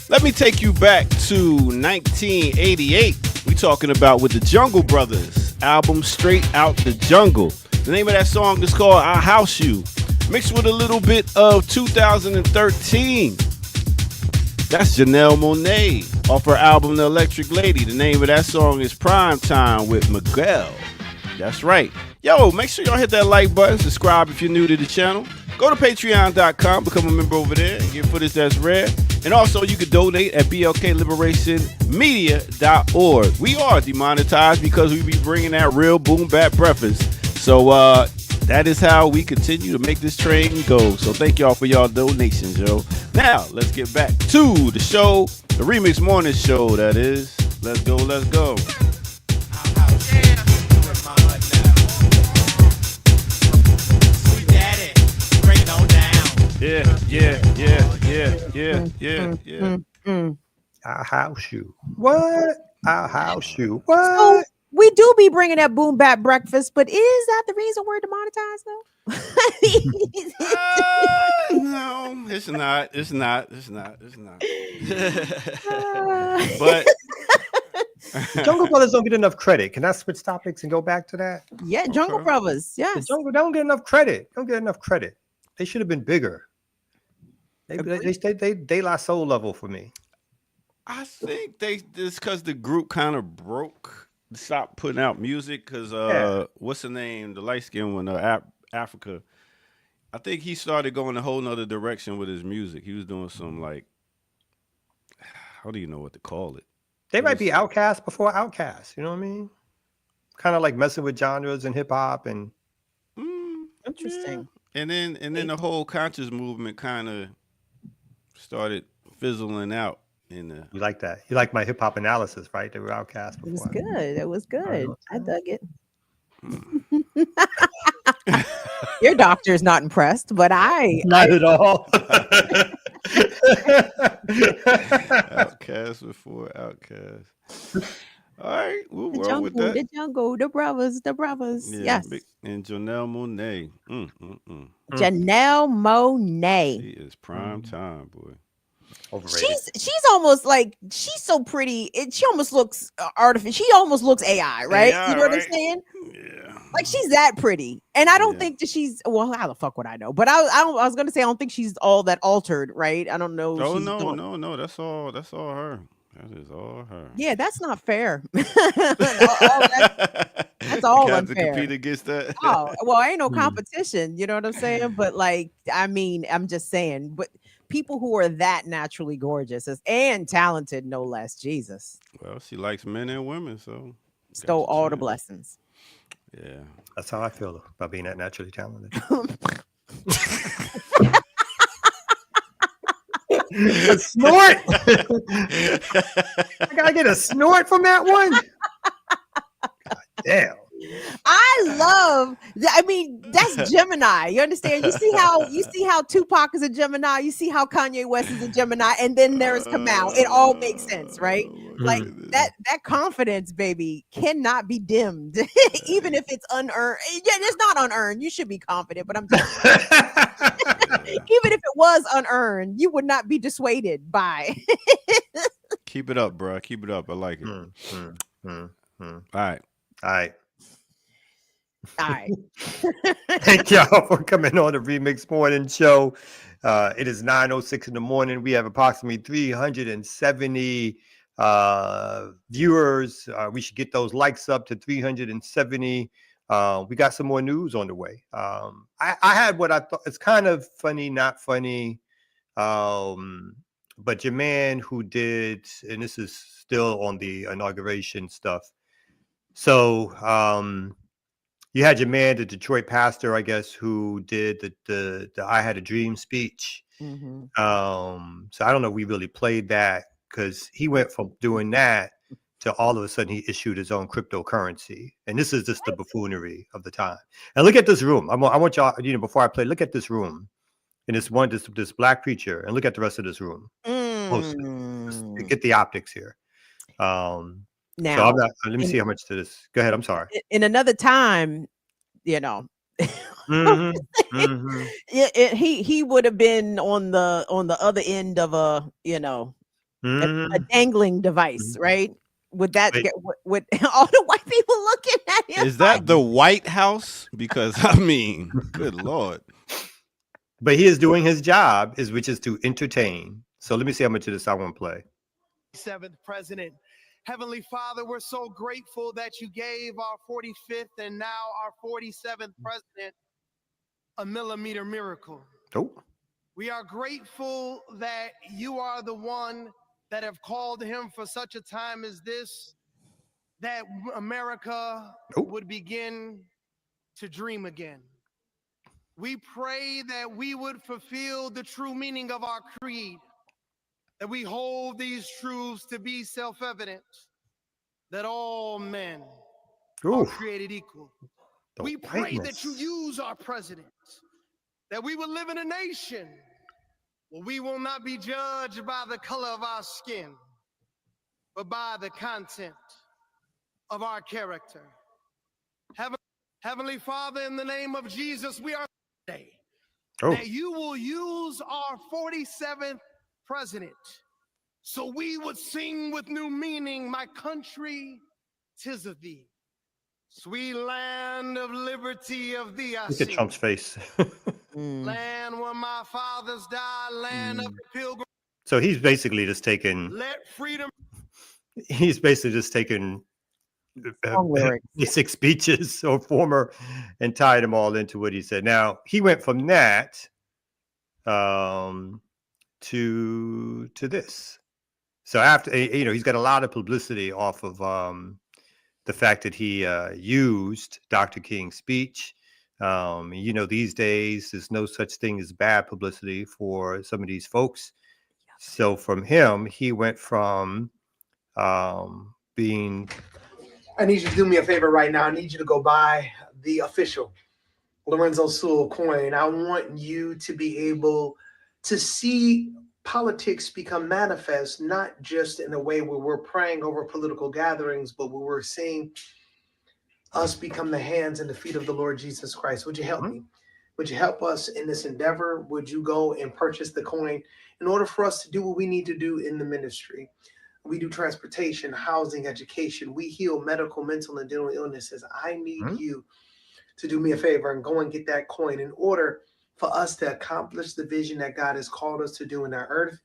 Let me take you back to 1988. We talking about with the Jungle Brothers album Straight Out the Jungle. The name of that song is called I House You, mixed with a little bit of 2013. That's Janelle Monáe off her album The Electric Lady. The name of that song is Prime Time with Miguel. That's right. Yo, make sure y'all hit that like button, subscribe if you're new to the channel. Go to patreon.com, become a member over there, and get footage that's rare. And also, you can donate at blkliberationmedia.org. We are demonetized because we be bringing that real boom bap breakfast. So that is how we continue to make this train go. So thank y'all for y'all donations, yo. Now, let's get back to the show, the Remix Morning Show, that is. Let's go, let's go. Yeah. I'll house you. What? I'll house you. What? So we do be bringing that boom bap breakfast, but is that the reason we're demonetized though? No, it's not. It's not. But Jungle Brothers don't get enough credit. Can I switch topics and go back to that? Yeah, Jungle Brothers. The Yes. Jungle don't get enough credit. Don't get enough credit. They should have been bigger. They De La Soul level for me. I think it's because the group kind of stopped putting out music because what's the name? The light skinned one, Africa. I think he started going a whole nother direction with his music. He was doing some like, how do you know what to call it? They might be Outkast before Outkast. You know what I mean? Kind of like messing with genres and hip hop and. Interesting. Yeah. And then the whole conscious movement kind of started fizzling out. You like that? You like my hip hop analysis, right? They were Outkast before. It was good. It was good. I dug it. Your doctor's not impressed, but Not at all. Outkast before Outkast. All right, we'll roll with that. The Jungle, the brothers. Yeah, Yes. And Janelle Monáe. Janelle Monáe. She is prime time, boy. Overrated. She's almost like she's so pretty. She almost looks artificial. She almost looks AI, right? AI, you know what I'm right? saying? Yeah. Like she's that pretty, and I don't think that she's. Well, how the fuck would I know? But I was gonna say I don't think she's all that altered, right? I don't know. Oh she's no. That's all her. That is all her. Yeah, that's not fair. That's all You got unfair. to compete against that. Oh, well, ain't no competition. You know what I'm saying? But like, I mean, I'm just saying. But people who are that naturally gorgeous and talented, no less. Jesus. Well, she likes men and women, so Stole all the blessings. Yeah. That's how I feel about being that naturally talented. A snort. I gotta get a snort from that one. God damn. I love. I mean, that's Gemini. You understand? You see how Tupac is a Gemini. You see how Kanye West is a Gemini, and then there's Kamau. It all makes sense, right? Like that confidence, baby, cannot be dimmed, even if it's unearned. Yeah, it's not unearned. You should be confident, but I'm just even if it was unearned, you would not be dissuaded by. Keep it up, bro. Keep it up. I like it. All right. All right. All right. Thank y'all for coming on the Remix Morning Show. It is 9:06 in the morning. We have approximately 370 viewers. We should get those likes up to 370. We got some more news on the way. I had what I thought it's kind of funny, not funny. But your man who did, and this is still on the inauguration stuff. So you had your man, the Detroit pastor, I guess, who did the I Had a Dream speech. Mm-hmm. So I don't know if we really played that because he went from doing that to all of a sudden he issued his own cryptocurrency. And this is just the buffoonery of the time. And look at this room. I want y'all, before I play, look at this room. And this black preacher, and look at the rest of this room. Closely. Get the optics here. Now, so let me see how much to this. Go ahead. I'm sorry. In another time, Mhm, mhm, He would have been on the other end of a, a mhm. dangling device, Mhm. right? Would that Wait, get with all the white people looking at him Is like, that the White House? Because I mean, good lord. but he is doing his job, which is to entertain. So let me see how much of this I want to play. 7th president. Heavenly Father, we're so grateful that you gave our 45th and now our 47th president a millimeter miracle. Oh, We are grateful that you are the one that have called him for such a time as this, that America oh, would begin to dream again. We pray that we would fulfill the true meaning of our creed, that we hold these truths to be self-evident, that all men are ooh, created equal. the We pray that you whiteness. use our president, that we will live in a nation where we will not be judged by the color of our skin, but by the content of our character. Heavenly Father, in the name of Jesus, we are today Oh, that you will use our 47th president so we would sing with new meaning, my country, 'tis of thee. Sweet land of liberty, of thee I look at sing. Trump's face. mm, Land where my fathers died, land of the pilgrim. So he's basically just taking. Let freedom. He's basically just taking song lyrics. basic speeches or former and tied them all into what he said. Now he went from that um, to this. So after he's got a lot of publicity off of the fact that he used Dr. King's speech. These days there's no such thing as bad publicity for some of these folks. So from him, he went from being. I need you to do me a favor right now. I need you to go buy the official Lorenzo Sewell coin. I want you to be able to see politics become manifest, not just in a way where we're praying over political gatherings, but where we're seeing us become the hands and the feet of the Lord Jesus Christ. Would you help me? Would you help us in this endeavor? Would you go and purchase the coin in order for us to do what we need to do in the ministry? We do transportation, housing, education. We heal medical, mental, and dental illnesses. I need you to do me a favor and go and get that coin in order for us to accomplish the vision that God has called us to do in our earth.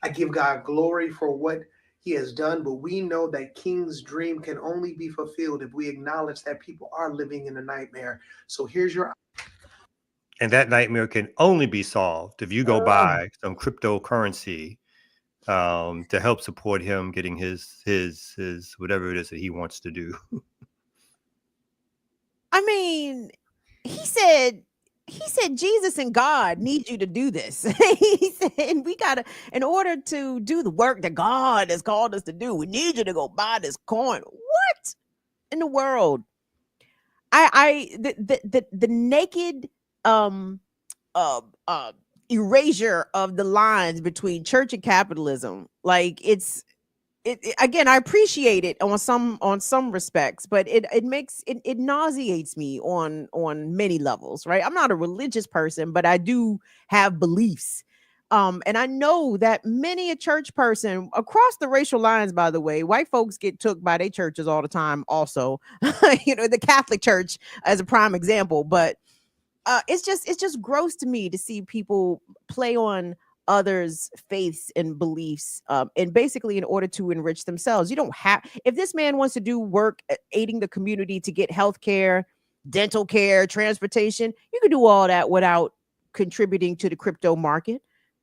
I give God glory for what he has done, but we know that King's dream can only be fulfilled if we acknowledge that people are living in a nightmare. So here's your. And that nightmare can only be solved if you go buy some cryptocurrency to help support him getting his whatever it is that he wants to do. I mean, he said Jesus and God need you to do this. He said we gotta, in order to do the work that God has called us to do, we need you to go buy this coin. What in the world? The naked um uh uh erasure of the lines between church and capitalism, like again, I appreciate it on some respects, but it nauseates me on many levels, right? I'm not a religious person, but I do have beliefs. And I know that many a church person across the racial lines, by the way, white folks get took by their churches all the time also. The Catholic Church as a prime example, but it's just gross to me to see people play on others' faiths and beliefs, and basically in order to enrich themselves. You don't have, if this man wants to do work aiding the community to get health care, dental care, transportation, you can do all that without contributing to the crypto market.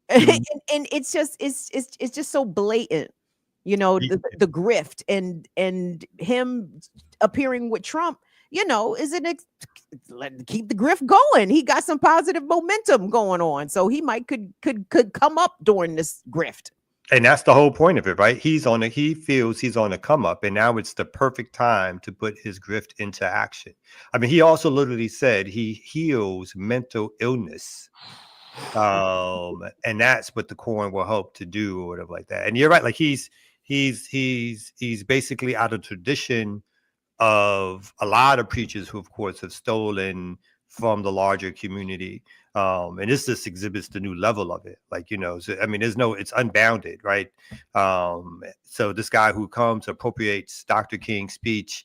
And it's just so blatant, the grift and him appearing with Trump, is keep the grift going. He got some positive momentum going on, so he might could come up during this grift. And that's the whole point of it, right? He feels he's on a come up, and now it's the perfect time to put his grift into action. I mean, he also literally said he heals mental illness. And that's what the coin will help to do, or whatever like that. And you're right, like he's basically out of tradition of a lot of preachers who, of course, have stolen from the larger community. And this just exhibits the new level of it. Like, so, I mean, it's unbounded, right? So this guy who comes, appropriates Dr. King's speech,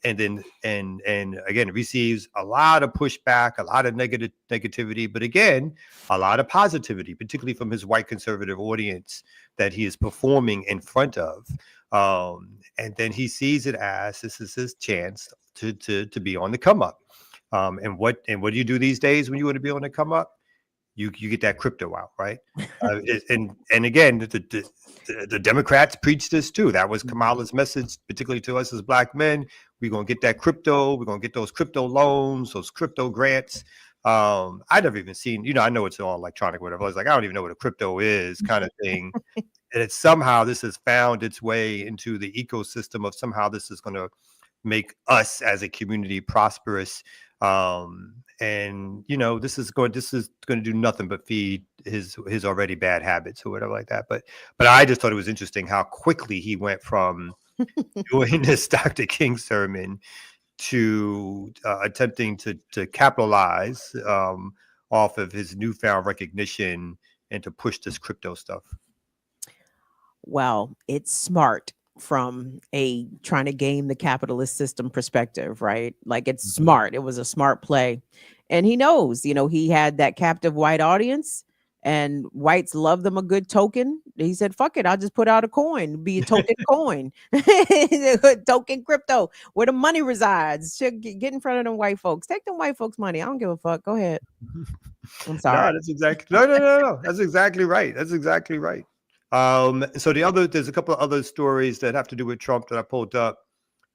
and then and again receives a lot of pushback, a lot of negativity, but again, a lot of positivity, particularly from his white conservative audience that he is performing in front of. And then he sees it as this is his chance to be on the come up. And what do you do these days when you want to be on the come up? You get that crypto out, right? And again, the Democrats preach this too. That was Kamala's message, particularly to us as Black men. We're gonna get that crypto. We're gonna get those crypto loans, those crypto grants. I never even seen. I know it's all electronic, whatever. I was like, I don't even know what a crypto is, kind of thing. And it's somehow this has found its way into the ecosystem of somehow this is going to make us as a community prosperous. And this is going to do nothing but feed his already bad habits or whatever like that. But I just thought it was interesting how quickly he went from doing this Dr. King sermon to attempting to capitalize off of his newfound recognition and to push this crypto stuff. Well, it's smart from a trying to game the capitalist system perspective, right? Like it's smart. It was a smart play. And he knows, he had that captive white audience and whites love them a good token. He said, fuck it, I'll just put out a coin, be a token coin, token crypto, where the money resides. Should get in front of them white folks. Take them white folks' money. I don't give a fuck. Go ahead. I'm sorry. No, that's exactly no. That's exactly right. That's exactly right. So there's a couple of other stories that have to do with Trump that I pulled up.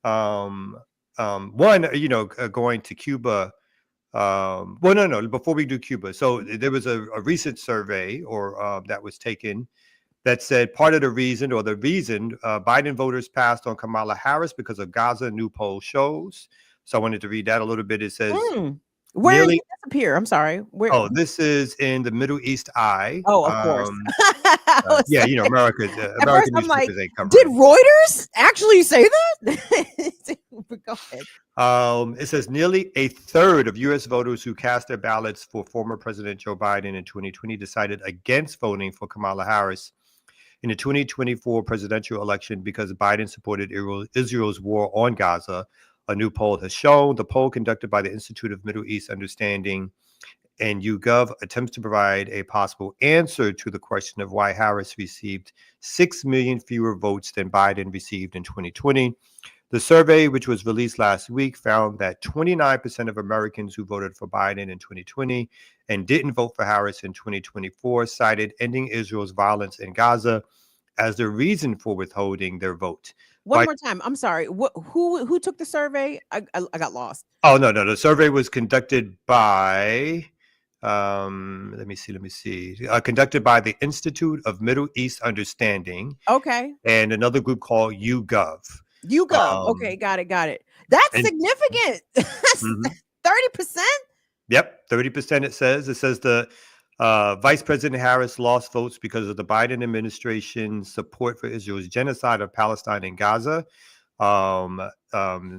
One, going to Cuba. No. Before we do Cuba, so there was a recent survey that was taken that said part of the reason Biden voters passed on Kamala Harris because of Gaza, new poll shows. So I wanted to read that a little bit. It says. Where did it disappear? I'm sorry. Where? Oh, this is in the Middle East Eye. Oh, of course. American newspapers ain't covering. Did Reuters actually say that? Go ahead. It says nearly a third of U.S. voters who cast their ballots for former President Joe Biden in 2020 decided against voting for Kamala Harris in the 2024 presidential election because Biden supported Israel's war on Gaza. A new poll has shown. The poll conducted by the Institute of Middle East Understanding and YouGov attempts to provide a possible answer to the question of why Harris received 6 million fewer votes than Biden received in 2020. The survey, which was released last week, found that 29% of Americans who voted for Biden in 2020 and didn't vote for Harris in 2024 cited ending Israel's violence in Gaza as the reason for withholding their vote. One more time. I'm sorry. Who took the survey? I got lost. Oh, no. The survey was conducted by, let me see. Conducted by the Institute of Middle East Understanding. Okay. And another group called YouGov. Okay, got it. That's significant. That's 30%. Yep, 30%. It says the Vice President Harris lost votes because of the Biden administration's support for Israel's genocide of Palestine and Gaza.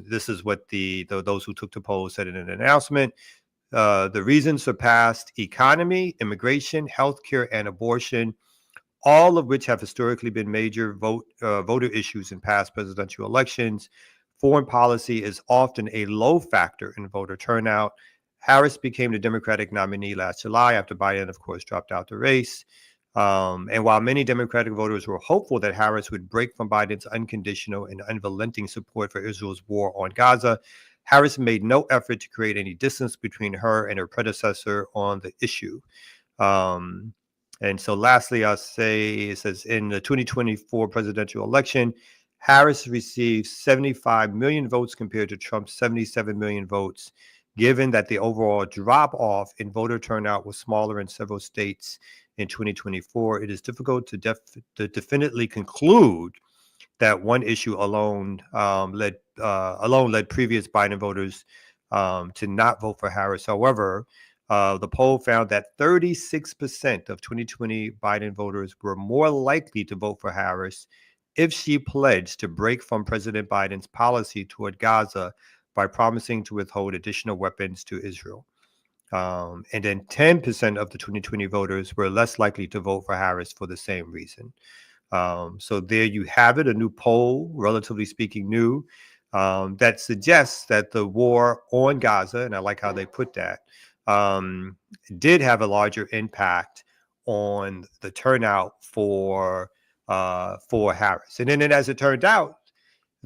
This is what those who took the poll said in an announcement. The reasons surpassed economy, immigration, healthcare, and abortion, all of which have historically been major voter issues in past presidential elections. Foreign policy is often a low factor in voter turnout. Harris became the Democratic nominee last July after Biden, of course, dropped out the race. And while many Democratic voters were hopeful that Harris would break from Biden's unconditional and unrelenting support for Israel's war on Gaza, Harris made no effort to create any distance between her and her predecessor on the issue. And so lastly, I'll say, it says in the 2024 presidential election, Harris received 75 million votes compared to Trump's 77 million votes. Given that the overall drop-off in voter turnout was smaller in several states in 2024, it is difficult to definitely conclude that one issue alone led previous Biden voters to not vote for Harris. However, the poll found that 36% of 2020 Biden voters were more likely to vote for Harris if she pledged to break from President Biden's policy toward Gaza by promising to withhold additional weapons to Israel. And then 10% of the 2020 voters were less likely to vote for Harris for the same reason. So there you have it, a new poll, relatively speaking new, that suggests that the war on Gaza, and I like how they put that, did have a larger impact on the turnout for Harris. And then as it turned out,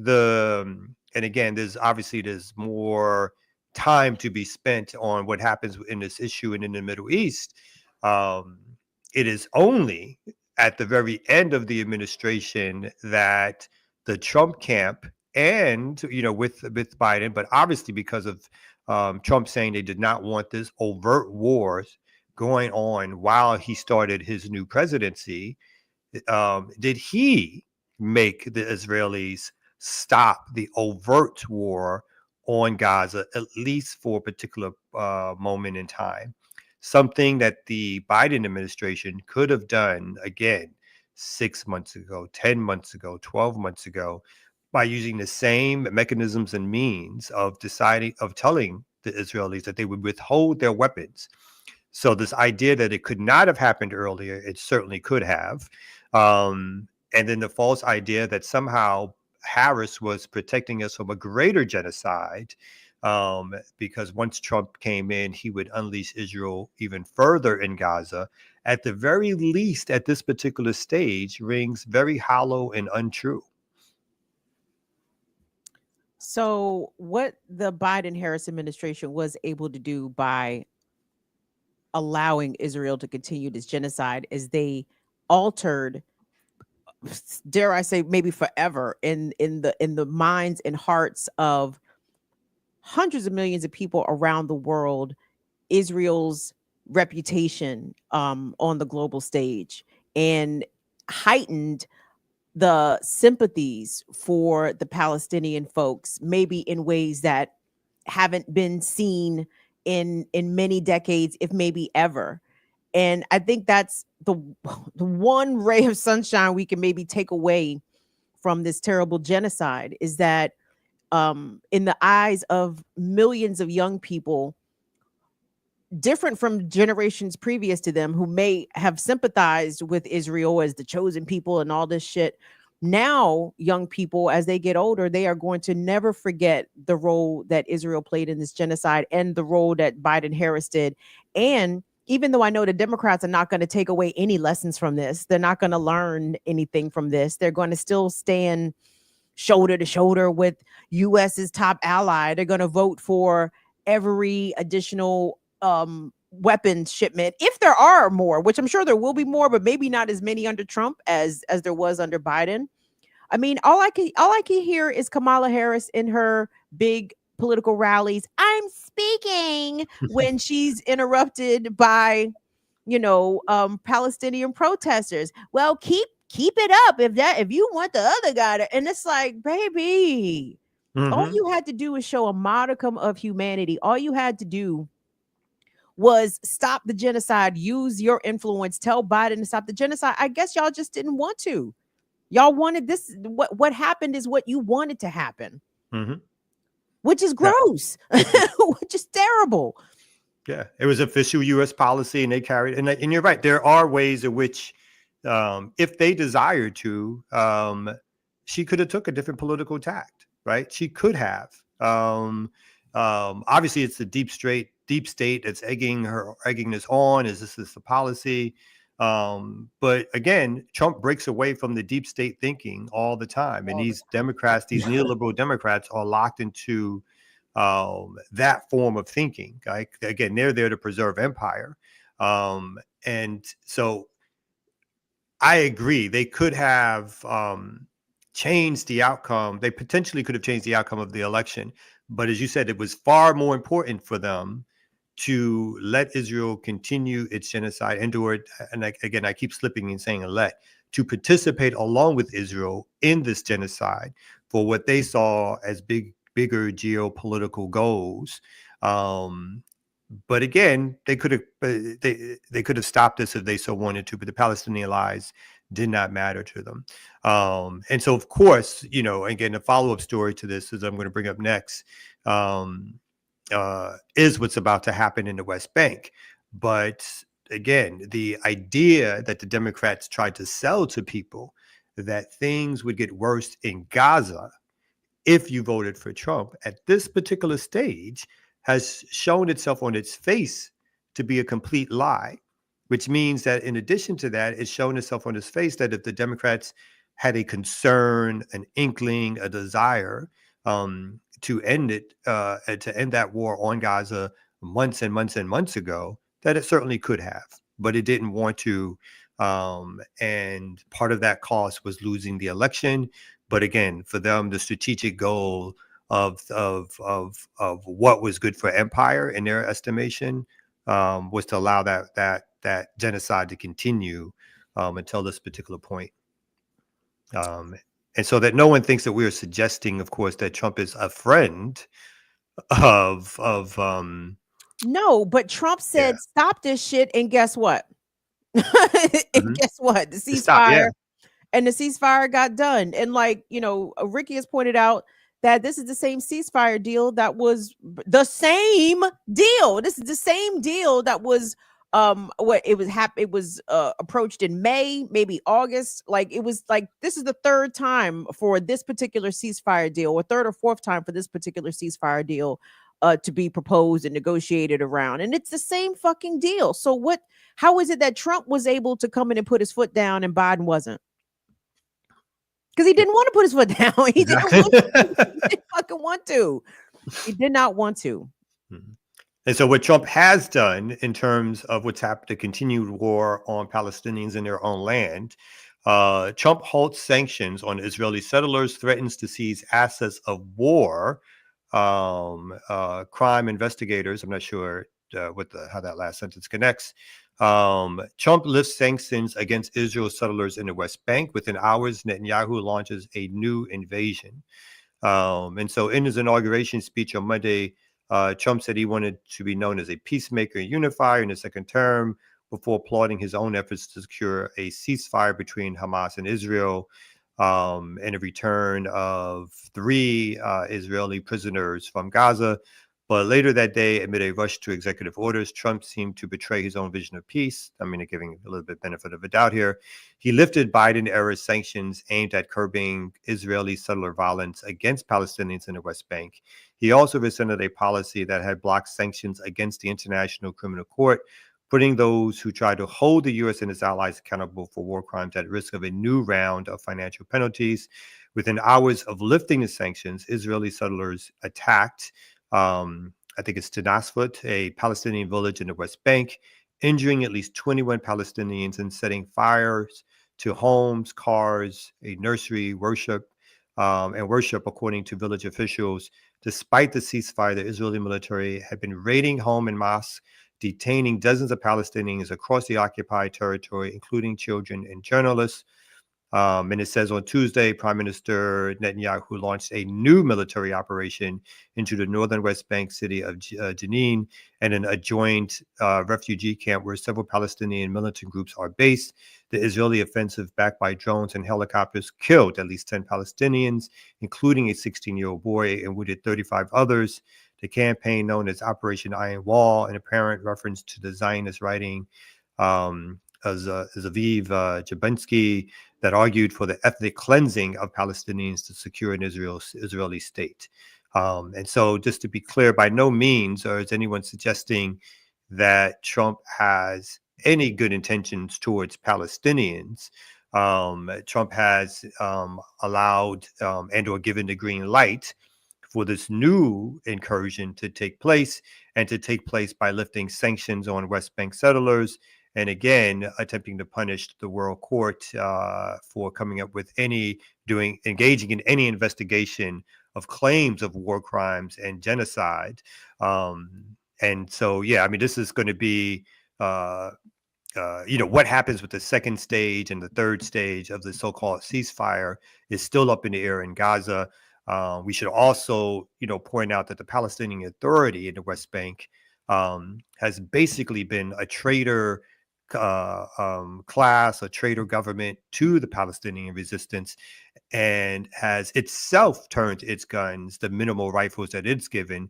and again, there's more time to be spent on what happens in this issue and in the Middle East. It is only at the very end of the administration that the Trump camp and, with Biden, but obviously because of Trump saying they did not want this overt wars going on while he started his new presidency, did he make the Israelis stop the overt war on Gaza, at least for a particular moment in time. Something that the Biden administration could have done, again, 6 months ago, 10 months ago, 12 months ago, by using the same mechanisms and means of telling the Israelis that they would withhold their weapons. So this idea that it could not have happened earlier, it certainly could have. And then the false idea that somehow Harris was protecting us from a greater genocide, because once Trump came in, he would unleash Israel even further in Gaza. At the very least, at this particular stage, rings very hollow and untrue. So, what the Biden-Harris administration was able to do by allowing Israel to continue this genocide is they altered, dare I say, maybe forever in the minds and hearts of hundreds of millions of people around the world, Israel's reputation on the global stage, and heightened the sympathies for the Palestinian folks, maybe in ways that haven't been seen in many decades, if maybe ever. And I think that's the one ray of sunshine we can maybe take away from this terrible genocide, is that in the eyes of millions of young people, different from generations previous to them who may have sympathized with Israel as the chosen people and all this shit, now young people, as they get older, they are going to never forget the role that Israel played in this genocide and the role that Biden-Harris did. And even though I know the Democrats are not going to take away any lessons from this, they're not going to learn anything from this, they're going to still stand shoulder to shoulder with US's top ally. They're going to vote for every additional weapons shipment, if there are more, which I'm sure there will be more, but maybe not as many under Trump as there was under Biden. I mean, all I can hear is Kamala Harris in her big political rallies, "I'm speaking," when she's interrupted by, Palestinian protesters. Well, keep it up if you want the other guy to, and it's like, baby, all you had to do is show a modicum of humanity. All you had to do was stop the genocide, use your influence, tell Biden to stop the genocide. I guess y'all just didn't want to. Y'all wanted this. What happened is what you wanted to happen, which is gross, which is terrible. Yeah, it was official U.S. policy, and they carried. And you're right. There are ways in which, if they desired to, she could have took a different political tact. Right? She could have. Obviously, it's the deep state that's egging this on. Is the policy? But again, Trump breaks away from the deep state thinking all the time, and these Democrats, these neoliberal Democrats, are locked into that form of thinking. Like, again, they're there to preserve empire, and so I agree. They could have changed the outcome. They potentially could have changed the outcome of the election. But as you said, it was far more important for them to let Israel continue its genocide and do it. And again, I keep slipping and saying to participate along with Israel in this genocide for what they saw as bigger geopolitical goals. But again, they could have stopped this if they so wanted to, but the Palestinian lives did not matter to them. And so, of course, again, the follow-up story to this is I'm going to bring up next. is what's about to happen in the West Bank. But again, the idea that the Democrats tried to sell to people that things would get worse in Gaza if you voted for Trump at this particular stage has shown itself on its face to be a complete lie, which means that in addition to that, it's shown itself on its face that if the Democrats had a concern, an inkling, a desire to end it, to end that war on Gaza months and months and months ago, that it certainly could have, but it didn't want to. And part of that cost was losing the election. But again, for them, the strategic goal of what was good for empire in their estimation was to allow that genocide to continue until this particular point. And so that no one thinks that we are suggesting, of course, that Trump is a friend of No, but Trump said, Yeah. stop this shit. And guess what? And Mhm. guess what? The Stop, yeah. ceasefire and the ceasefire got done. And like, Ricky has pointed out that this is the same ceasefire deal that was the same deal. This is the same deal that was what it was approached in May, maybe August. Like it was like this is the third time for this particular ceasefire deal, or third or fourth time for this particular ceasefire deal to be proposed and negotiated around. And it's the same fucking deal. So how is it that Trump was able to come in and put his foot down and Biden wasn't? Because he didn't want to put his foot down. He didn't want to. He didn't fucking want to. He did not want to. Mhm. And so what Trump has done in terms of what's happened, the continued war on Palestinians in their own land, Trump halts sanctions on Israeli settlers, threatens to seize assets of war. Crime investigators, I'm not sure how that last sentence connects. Trump lifts sanctions against Israel settlers in the West Bank. Within hours, Netanyahu launches a new invasion. And so in his inauguration speech on Monday, Trump said he wanted to be known as a peacemaker and unifier in his second term before applauding his own efforts to secure a ceasefire between Hamas and Israel and a return of 3 Israeli prisoners from Gaza. But later that day, amid a rush to executive orders, Trump seemed to betray his own vision of peace. I mean, giving a little bit benefit of a doubt here. He lifted Biden-era sanctions aimed at curbing Israeli settler violence against Palestinians in the West Bank. He also rescinded a policy that had blocked sanctions against the International Criminal Court, putting those who try to hold the U.S. and its allies accountable for war crimes at risk of a new round of financial penalties. Within hours of lifting the sanctions, Israeli settlers attacked I think it's Tanasfut, a Palestinian village in the West Bank, injuring at least 21 Palestinians and setting fires to homes, cars, a nursery, worship, according to village officials. Despite the ceasefire, the Israeli military had been raiding homes and mosques, detaining dozens of Palestinians across the occupied territory, including children and journalists. And it says on Tuesday, Prime Minister Netanyahu launched a new military operation into the northern West Bank city of Jenin and an adjoined refugee camp where several Palestinian militant groups are based. The Israeli offensive, backed by drones and helicopters, killed at least 10 Palestinians, including a 16-year-old boy, and wounded 35 others. The campaign, known as Operation Iron Wall, an apparent reference to the Zionist writing Aviv Jablonski, that argued for the ethnic cleansing of Palestinians to secure an Israeli state. And so just to be clear, by no means is anyone suggesting that Trump has any good intentions towards Palestinians. Trump has allowed and or given the green light for this new incursion to take place, and to take place by lifting sanctions on West Bank settlers, and again attempting to punish the World Court for coming up with engaging in any investigation of claims of war crimes and genocide. And so, yeah, I mean, this is going to be, what happens with the second stage and the third stage of the so-called ceasefire is still up in the air in Gaza. We should also, point out that the Palestinian Authority in the West Bank has basically been a traitor class, a traitor government to the Palestinian resistance, and has itself turned its guns, the minimal rifles that it's given,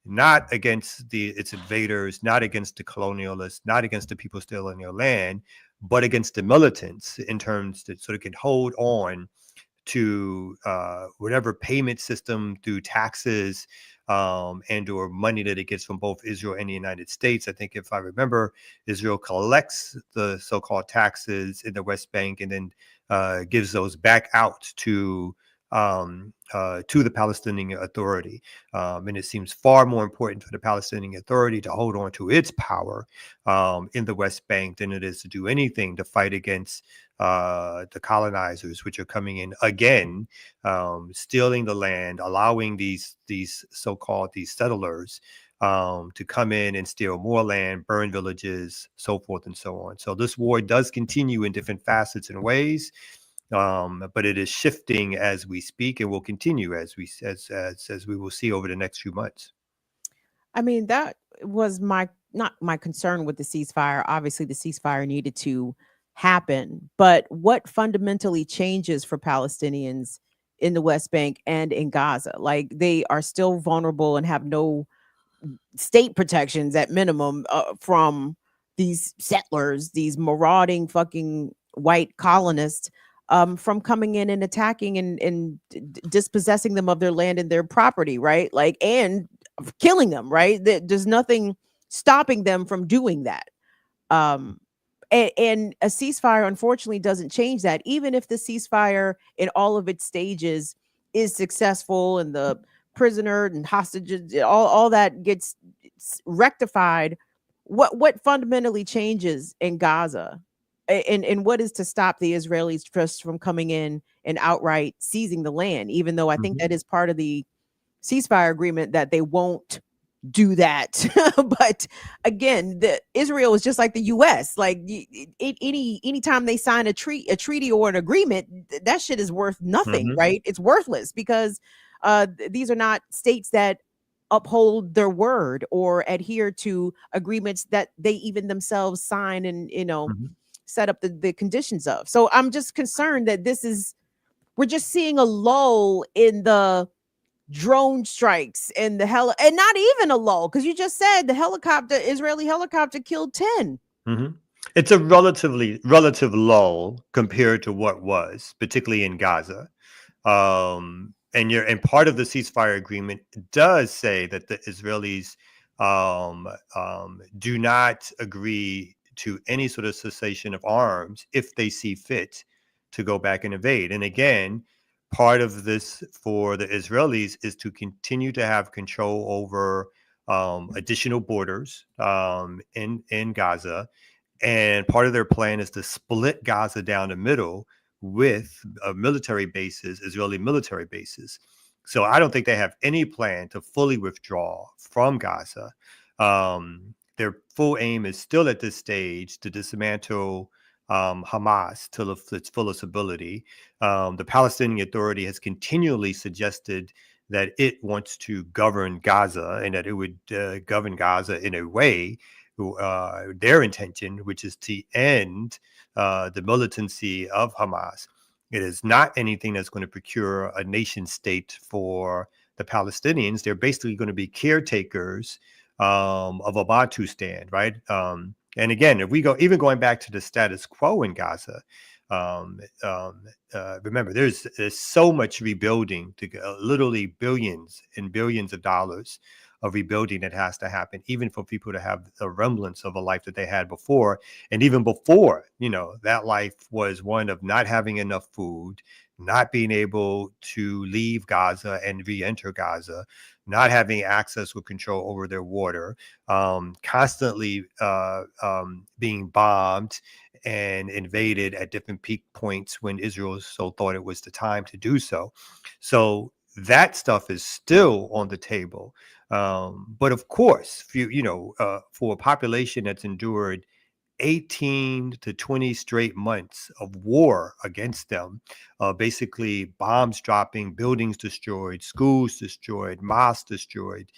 not against its invaders, not against the colonialists, not against the people still in their land, but against the militants in terms that sort of can hold on to whatever payment system through taxes and or money that it gets from both Israel and the United States. I think if I remember, Israel collects the so-called taxes in the West Bank and then gives those back out to the Palestinian Authority. And it seems far more important for the Palestinian Authority to hold on to its power in the West Bank than it is to do anything to fight against the colonizers, which are coming in again, stealing the land, allowing these so-called settlers to come in and steal more land, burn villages, so forth and so on. So this war does continue in different facets and ways, but it is shifting as we speak, and will continue as we will see over the next few months. I mean, that was not my concern with the ceasefire. Obviously, the ceasefire needed to happen, but what fundamentally changes for Palestinians in the West Bank and in Gaza? Like, they are still vulnerable and have no state protections at minimum from these settlers, these marauding fucking white colonists, from coming in and attacking and dispossessing them of their land and their property, right? Like, and killing them, right? There's nothing stopping them from doing that. And a ceasefire, unfortunately, doesn't change that. Even if the ceasefire in all of its stages is successful and the prisoner and hostages, all that gets rectified, what fundamentally changes in Gaza? And what is to stop the Israelis just from coming in and outright seizing the land, even though I think that is part of the ceasefire agreement that they won't do that. But again, Israel is just like the US. Like, anytime they sign a treaty or an agreement, that shit is worth nothing, right? It's worthless because these are not states that uphold their word or adhere to agreements that they even themselves sign and set up the conditions of. So I'm just concerned that we're just seeing a lull in the drone strikes and and not even a lull, because you just said the Israeli helicopter killed 10. It's a relative lull compared to what was, particularly in Gaza. And part of the ceasefire agreement does say that the Israelis do not agree to any sort of cessation of arms if they see fit to go back and invade. And again, part of this for the Israelis is to continue to have control over additional borders in Gaza. And part of their plan is to split Gaza down the middle with military bases, Israeli military bases. So I don't think they have any plan to fully withdraw from Gaza. Their full aim is still at this stage to dismantle Hamas to its fullest ability. The Palestinian Authority has continually suggested that it wants to govern Gaza and that it would govern Gaza in a way, their intention, which is to end the militancy of Hamas. It is not anything that's going to procure a nation state for the Palestinians. They're basically going to be caretakers of a Bantustan, right? And again, if we going back to the status quo in Gaza, remember, there's so much rebuilding, literally billions and billions of dollars of rebuilding that has to happen, even for people to have a remnants of a life that they had before. And even before, that life was one of not having enough food, not being able to leave Gaza and re-enter Gaza, not having access or control over their water, constantly being bombed and invaded at different peak points when Israel so thought it was the time to do so. So that stuff is still on the table. But of course, for a population that's endured 18 to 20 straight months of war against them, basically bombs dropping, buildings destroyed, schools destroyed, mosques destroyed,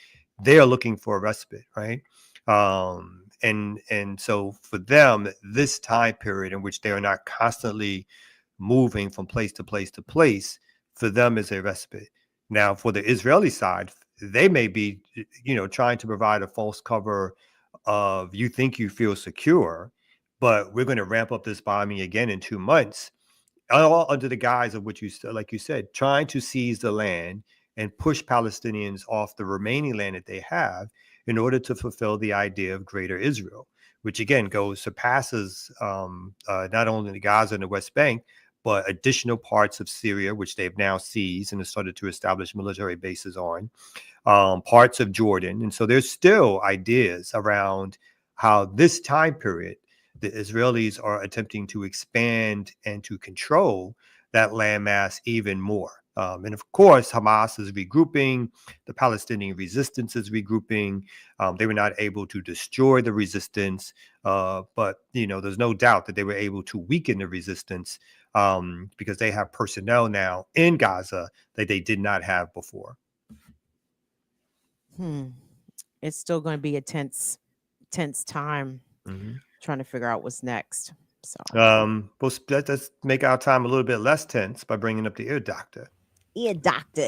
they are looking for a respite, right? And so for them, this time period in which they are not constantly moving from place to place to place, for them is a respite. Now, for the Israeli side, they may be, trying to provide a false cover of you think you feel secure, but we're going to ramp up this bombing again in 2 months, all under the guise of what like you said, trying to seize the land and push Palestinians off the remaining land that they have in order to fulfill the idea of Greater Israel, which again surpasses not only the Gaza and the West Bank, but additional parts of Syria, which they've now seized and have started to establish military bases on, parts of Jordan. And so there's still ideas around how this time period, the Israelis are attempting to expand and to control that landmass even more. And of course, Hamas is regrouping, the Palestinian resistance is regrouping. They were not able to destroy the resistance, but there's no doubt that they were able to weaken the resistance because they have personnel now in Gaza that they did not have before. It's still going to be a tense time trying to figure out what's next. So let's make our time a little bit less tense by bringing up the ear doctor. Ear doctor.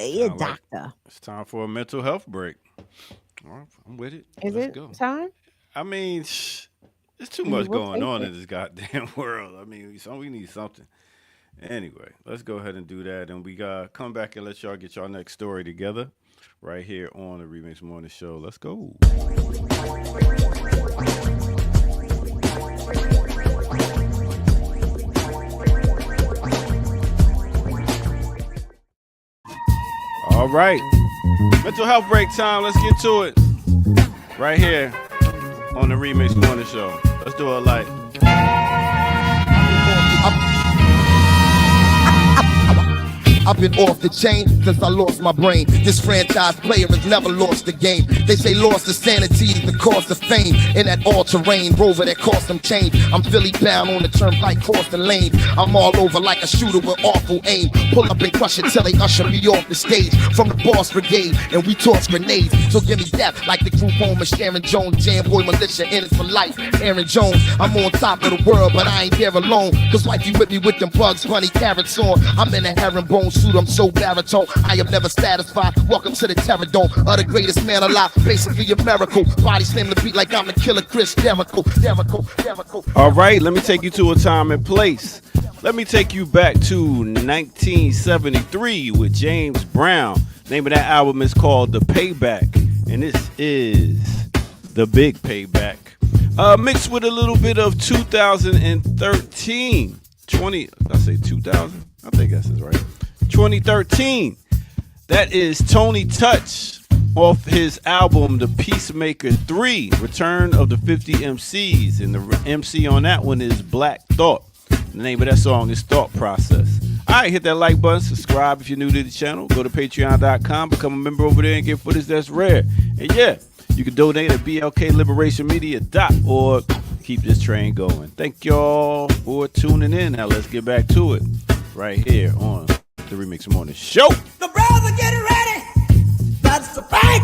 It's time for a mental health break. All right, I'm with it. Is Let's it go. time? I mean, there's too much going on in this goddamn world. I mean, we need something. Anyway, let's go ahead and do that, and we got come back and let y'all get y'all next story together right here on the Remix Morning Show. Let's go. All right, mental health break time. Let's get to it right here on the Remix Morning Show. Let's do it like. I've been off the chain since I lost my brain. This franchise player has never lost the game. They say lost of sanity is the cost of fame. In that all-terrain rover that cost them change. I'm Philly bound on the turnpike crossing lane. I'm all over like a shooter with awful aim. Pull up and crush it till they usher me off the stage. From the boss brigade, and we toss grenades. So give me death like the group home of Sharon Jones. Jam boy militia in it for life. Aaron Jones, I'm on top of the world, but I ain't there alone. Cause wifey with me with them Bugs Bunny carrots on. I'm in a herringbone suit, I'm so baritone. I am never satisfied. Welcome to the Terror Dome of the greatest man alive. Basically a miracle. Body slam the beat like I'm the killer Chris Jericho. All right, let me take you to a time and place. Let me take you back to 1973 with James Brown. Name of that album is called The Payback, and this is The Big Payback. Mixed with a little bit of 2013. Did I say 2000? I think that's right. 2013. That is Tony Touch off his album The Peacemaker 3, Return of the 50 MCs. And the MC on that one is Black Thought. The name of that song is Thought Process. All right, hit that like button, subscribe if you're new to the channel. Go to patreon.com, become a member over there and get footage that's rare. And yeah, you can donate at blkliberationmedia.org. Keep this train going. Thank y'all for tuning in. Now let's get back to it right here on the Remix Morning Show. The brothers are getting ready. That's the bank.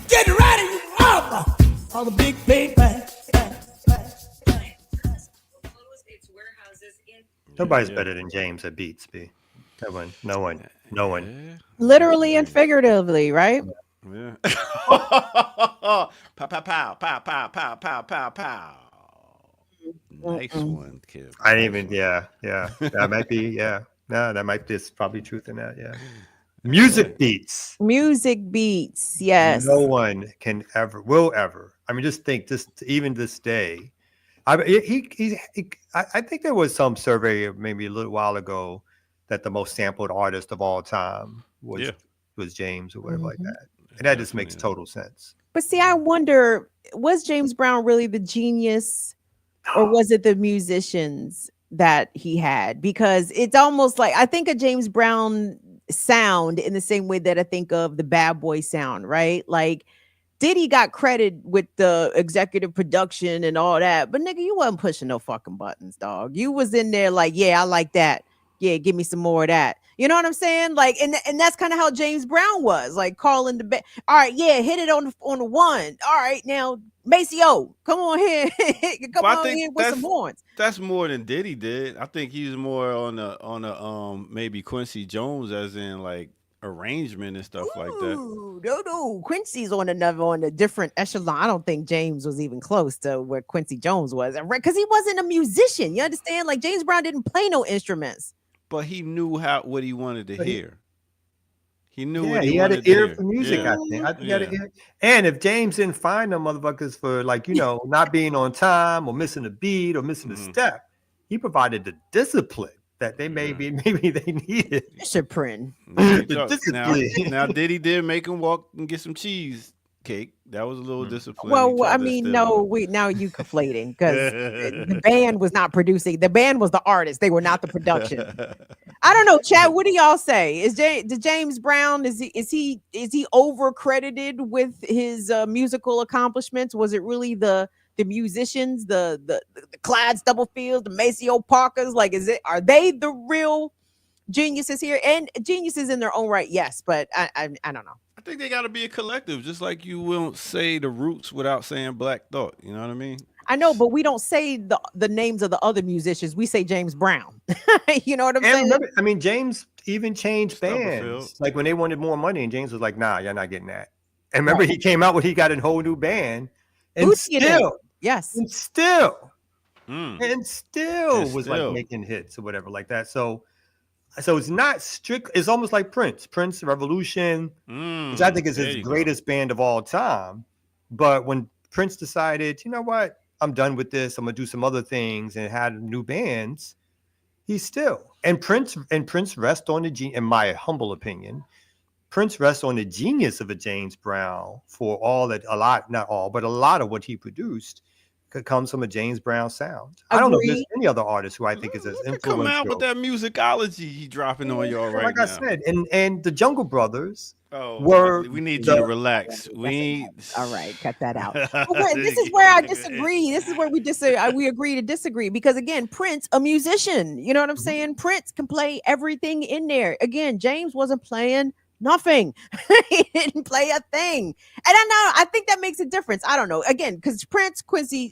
Get ready, you mama, on the big payback. Nobody's better than James at beats, B. No one. Literally and figuratively, right? Yeah. Pow, pow, pow, pow, pow, pow, pow, pow, pow. Nice one, kid. I didn't even, yeah. That might be, yeah. No, that might be, there's probably truth in that, yeah. Music beats, yes. No one will ever. I mean, just think even this day. I think there was some survey maybe a little while ago that the most sampled artist of all time was James or whatever like that. And that just makes total sense. But see, I wonder, was James Brown really the genius or was it the musicians that he had? Because it's almost like I think of James Brown sound in the same way that I think of the Bad Boy sound, right? Like Diddy got credit with the executive production and all that, but nigga, you wasn't pushing no fucking buttons, dog. You was in there like, yeah, I like that. Yeah, give me some more of that. You know what I'm saying? Like, and that's kind of how James Brown was, like calling the all right, yeah, hit it on the one. All right, now Maceo, come on here, come on here with some horns. That's more than Diddy did. I think he was more on the maybe Quincy Jones, as in like arrangement and stuff like that. Ooh, no. Quincy's on a different echelon. I don't think James was even close to where Quincy Jones was, because he wasn't a musician. You understand? Like James Brown didn't play no instruments. But he knew what he wanted to But he- hear. He knew Yeah, what he he had wanted an to ear hear. for music. Yeah. I think. I think he Yeah. had an ear. And if James didn't find them motherfuckers for not being on time or missing a beat or missing a step, he provided the discipline that they maybe they needed. Discipline. Yeah, The now, discipline. Diddy did make him walk and get some cheese cake. That was a little discipline. Well, I mean, no, now you conflating, because the band was not producing. The band was the artist. They were not the production. I don't know, Chad. What do y'all say? Did James Brown, is he over credited with his musical accomplishments? Was it really the musicians, the Clyde Stubblefields, the Maceo Parkers? Like, are they the real geniuses here? And geniuses in their own right, yes, but I don't know. I think they got to be a collective, just like you won't say the Roots without saying Black Thought. You know what I mean? I know, but we don't say the names of the other musicians. We say James Brown. You know what I'm saying? Remember, I mean, James even changed Stubblefield. bands. Like when they wanted more money, and James was like, "Nah, you're not getting that." And remember, he came out when he got a whole new band, and Bootsy and them. Yes. and still And was still. like making hits or whatever like that. So it's not strict. It's almost like Prince Revolution, which I think is his greatest band of all time. But when Prince decided, you know what, I'm done with this, I'm gonna do some other things, and had new bands, he's still. And Prince rests on in my humble opinion, Prince rests on the genius of a James Brown for not all, but a lot of what he produced comes from a James Brown sound. I don't know if there's any other artist who I think is as influential. Come out with that musicology he dropping on y'all right like now. I said, and the Jungle Brothers we need you to relax. All right, cut that out. This is where I disagree. This is where we agree to disagree, because again, Prince, a musician, you know what I'm saying? Prince can play everything in there. Again, James wasn't playing nothing. He didn't play a thing. And I think that makes a difference. I don't know. Again, because Prince, Quincy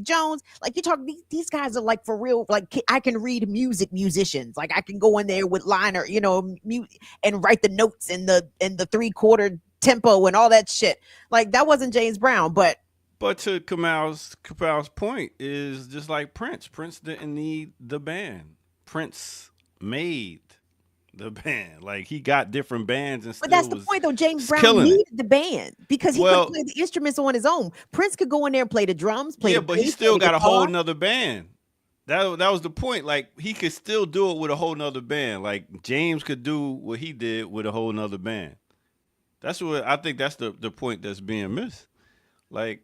Jones, like you talk, these guys are like for real. Like I can read musicians. Like I can go in there with liner, and write the notes in the 3/4 tempo and all that shit. Like that wasn't James Brown, but to Kamal's point is just like Prince. Prince didn't need the band. Prince made the band. Like he got different bands and but that's the point though. James Brown needed the band because he could play the instruments on his own. Prince could go in there and play the drums, play the but bass, he still got a whole guitar. nother band. That was the point. Like he could still do it with a whole nother band. Like James could do what he did with a whole nother band. That's what I think. That's the point that's being missed. Like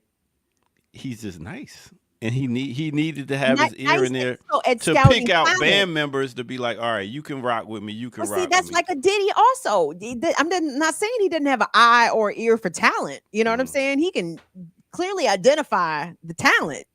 he's just nice. And he needed to have his ear in there to pick out band members to be like, all right, you can rock with me. You can rock with me. That's like a Diddy also. I'm not saying he didn't have an eye or ear for talent. You know what I'm saying? He can clearly identify the talent,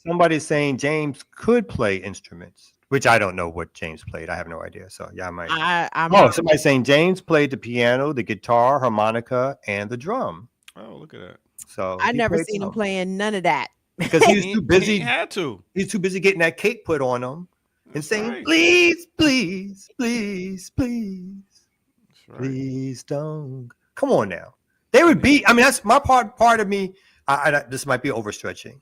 Somebody's saying James could play instruments, which I don't know what James played. I have no idea. So yeah, I might. Somebody's saying James played the piano, the guitar, harmonica, and the drum. Oh, look at that. So I never seen him playing none of that. Because he's too busy. He had to. He's too busy getting that cake put on him and saying, please, please, please, please, please don't. Come on now. They would be. I mean, that's my part of me. This might be overstretching.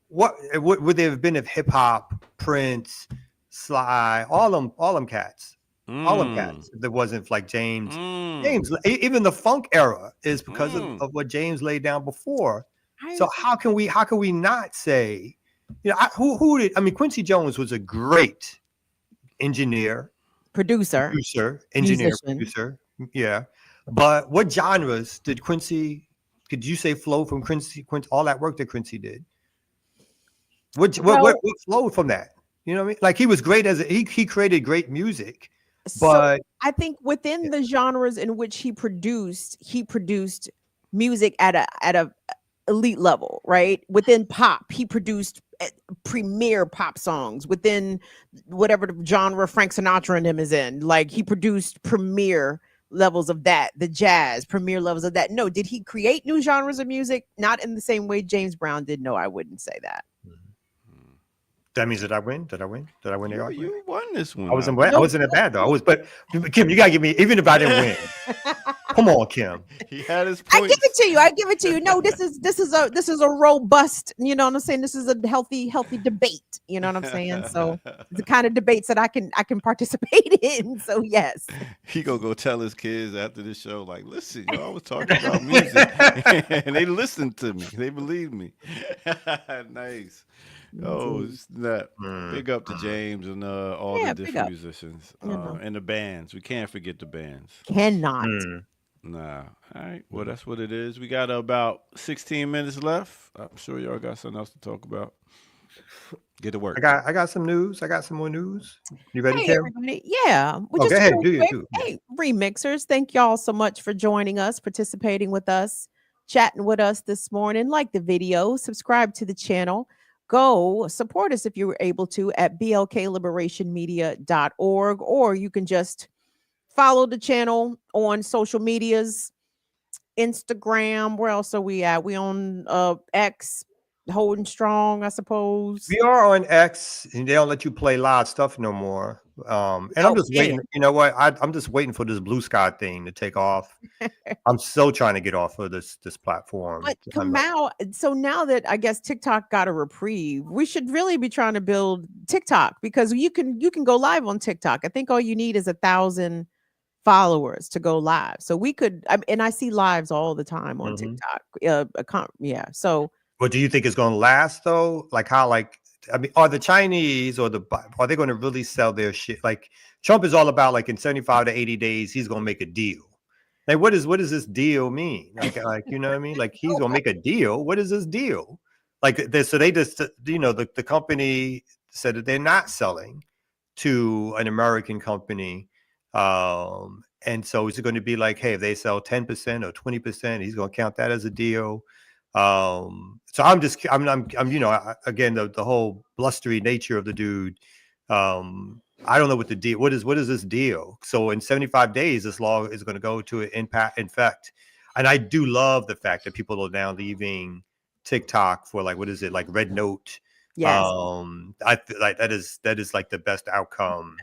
What would they have been if hip hop, Prince, Sly, all them cats, all them cats? If there wasn't like James, even the funk era is because of what James laid down before. So how can we not say, Quincy Jones was a great engineer, producer, yeah. But what genres did Quincy? Could you say flow from Quincy? All that work that Quincy did. What flowed from that? You know what I mean? Like he was great he created great music, but I think within the genres in which he produced music at a elite level, right? Within pop, he produced premier pop songs. Within whatever genre Frank Sinatra and him is in, like he produced premier levels of that. The jazz, premier levels of that. No, did he create new genres of music? Not in the same way James Brown did. No, I wouldn't say that. That means that I win. Did I win? Did I win the argument? You won this one. I wasn't that bad though. But Kim, you gotta give me, even if I didn't win. Come on, Kim. He had his I points. give it to you. I give it to you. No, this is a robust. You know what I'm saying? This is a healthy debate. You know what I'm saying? So the kind of debates that I can participate in. So yes. He gonna go tell his kids after this show, like, listen, y'all was talking about music, and they listened to me. They believed me. Nice. Oh, snap! Big up to James and all Yeah, the big different up. musicians You know. and the bands. We can't forget the bands. Cannot. Nah. All right. Well, that's what it is. We got about 16 minutes left. I'm sure y'all got something else to talk about. Get to work. I got some news. I got some more news. You ready, Hey, Kim? everybody. Yeah. Well, Oh, just go ahead. real Do you quick, too. hey, remixers, thank y'all so much for joining us, participating with us, chatting with us this morning. Like the video, subscribe to the channel. Go support us if you were able to at blkliberationmedia.org, or you can just follow the channel on social medias, Instagram. Where else are we at? We on X, holding strong, I suppose. We are on X, and they don't let you play live stuff no more. And I'm Oh, just waiting. You know what? I'm just waiting for this Blue Sky thing to take off. I'm still trying to get off of this platform. But Kamau, so now that I guess TikTok got a reprieve, we should really be trying to build TikTok, because you can go live on TikTok. I think all you need is 1,000 followers to go live. So we could, and I see lives all the time on TikTok. Yeah. So, But do you think it's going to last though? Like how? Like I mean, are the Chinese are they going to really sell their shit? Like Trump is all about like in 75 to 80 days he's going to make a deal. Like what does this deal mean? Like you know what I mean? Like he's going to make a deal. What is this deal? Like so they just the company said that they're not selling to an American company. And so is it going to be like, hey, if they sell 10% or 20%, he's going to count that as a deal? So I'm again, the whole blustery nature of the dude. I don't know what the deal. What is this deal? So in 75 days, this law is going to go to in fact. And I do love the fact that people are now leaving TikTok for like, what is it, like Red Note? yes. I feel like that is like the best outcome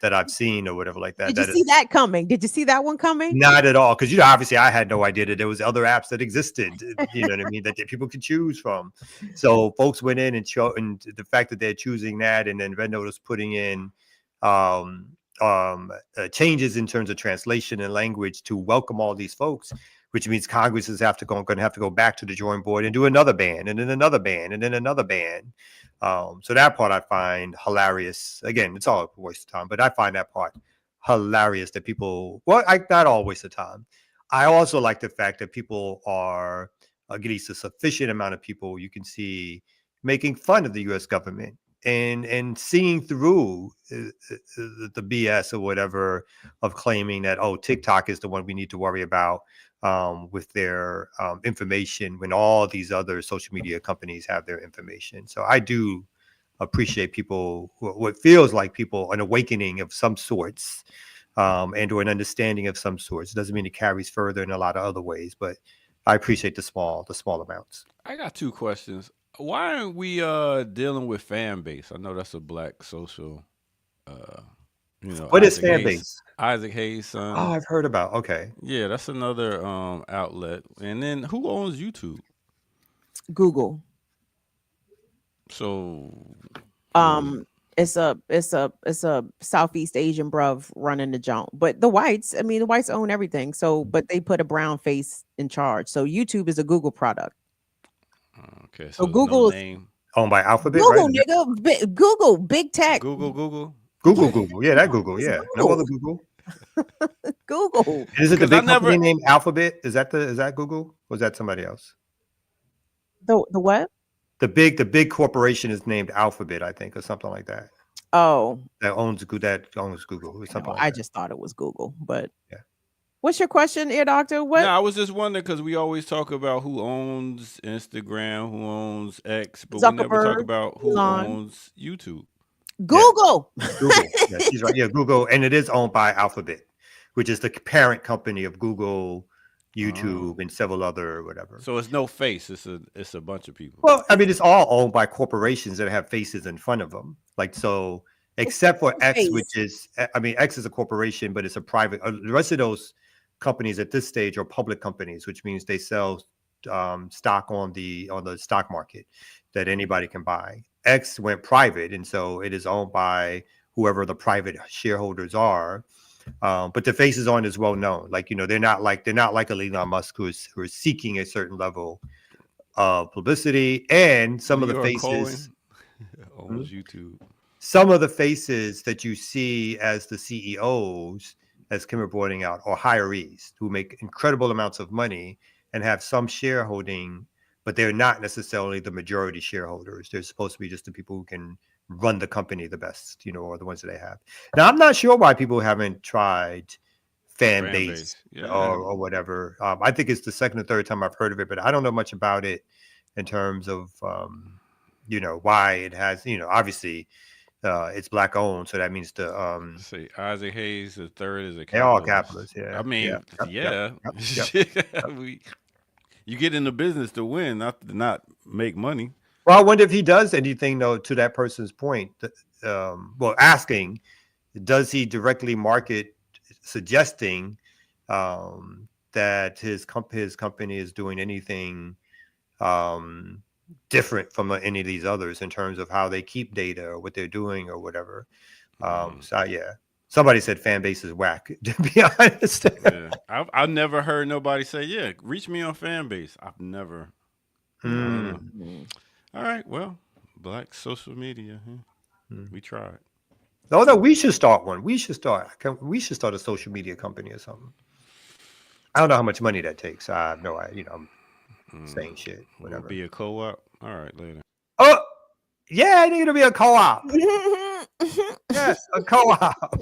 that I've seen or whatever like that. Did you see that coming? Did you see that one coming? Not at all, because obviously I had no idea that there was other apps that existed. You know what I mean? That people could choose from. So folks went in and the fact that they're choosing that, and then Red Note is putting in changes in terms of translation and language to welcome all these folks, which means Congress is going to have to go back to the drawing board and do another ban, and then another ban, and then another ban. So that part I find hilarious. Again, it's all a waste of time, but I find that part hilarious that people, not all waste of time. I also like the fact that people are, at least a sufficient amount of people you can see making fun of the U.S. government and seeing through the BS or whatever of claiming that, oh, TikTok is the one we need to worry about with their information when all these other social media companies have their information. So I do appreciate people, what feels like people, an awakening of some sorts and or an understanding of some sorts. It doesn't mean it carries further in a lot of other ways, but I appreciate the small amounts. I got two questions. Why aren't we dealing with fan base? I know that's a black social. What is Isaac fan Hayes- base? Isaac Hayes' son. Oh, I've heard about. Okay. Yeah, that's another outlet. And then who owns YouTube? Google. So It's a Southeast Asian bruv running the junk. But the whites own everything. So, but they put a brown face in charge. So YouTube is a Google product. okay, So so Google is name. Owned by Alphabet, Google, right? nigga. Google, big tech. Google. Google. Yeah, that Google. It's Yeah. Google. No other Google. Google. Is it the 'Cause I big company never- named Alphabet? Is that Google? Or was that somebody else? The what? The big corporation is named Alphabet, I think, or something like that. Oh, That owns Google or something no, like I that. just thought it was Google. But Yeah. What's your question, ear doctor? What? No, I was just wondering because we always talk about who owns Instagram, who owns X, but we never talk Zuckerberg, about who Elon. owns YouTube. Google. Google. Yeah, she's right. Yeah, Google, and it is owned by Alphabet, which is the parent company of Google YouTube, and several other whatever. So it's no face. It's a bunch of people. Well, I mean, it's all owned by corporations that have faces in front of them. Like, so, except for X, face. which is, I mean, X is a corporation, but it's a private. The rest of those companies at this stage are public companies, which means they sell stock on the stock market that anybody can buy. X went private, and so it is owned by whoever the private shareholders are. But the faces aren't as well known. Like, they're not like a Elon Musk who is seeking a certain level of publicity, and some of the faces on YouTube. Some of the faces that you see as the CEOs, as Kim reporting out, are hirees who make incredible amounts of money and have some shareholding, but they're not necessarily the majority shareholders. They're supposed to be just the people who can run the company the best, or the ones that they have. Now, I'm not sure why people haven't tried fan base. Or whatever. I think it's the second or third time I've heard of it, but I don't know much about it in terms of, why it has, obviously it's black owned. So that means the, see, Isaac Hayes the third is a capitalist. They're all capitalists. Yeah. I mean, Yep. You get in the business to win, not to not make money. Well, I wonder if he does anything, though, to that person's point. Asking, does he directly market, suggesting that his company is doing anything different from any of these others in terms of how they keep data or what they're doing or whatever? So, yeah. Somebody said fan base is whack, to be honest. Yeah. I've never heard nobody say, yeah, reach me on fan base. I've never. All right. Well, black social media. We tried. No, we should start one. We should start a social media company or something. I don't know how much money that takes. I have no idea. I'm saying shit. Whatever. Be a co-op. All right, later. Oh, yeah, I need to be a co-op. Yes, a co-op.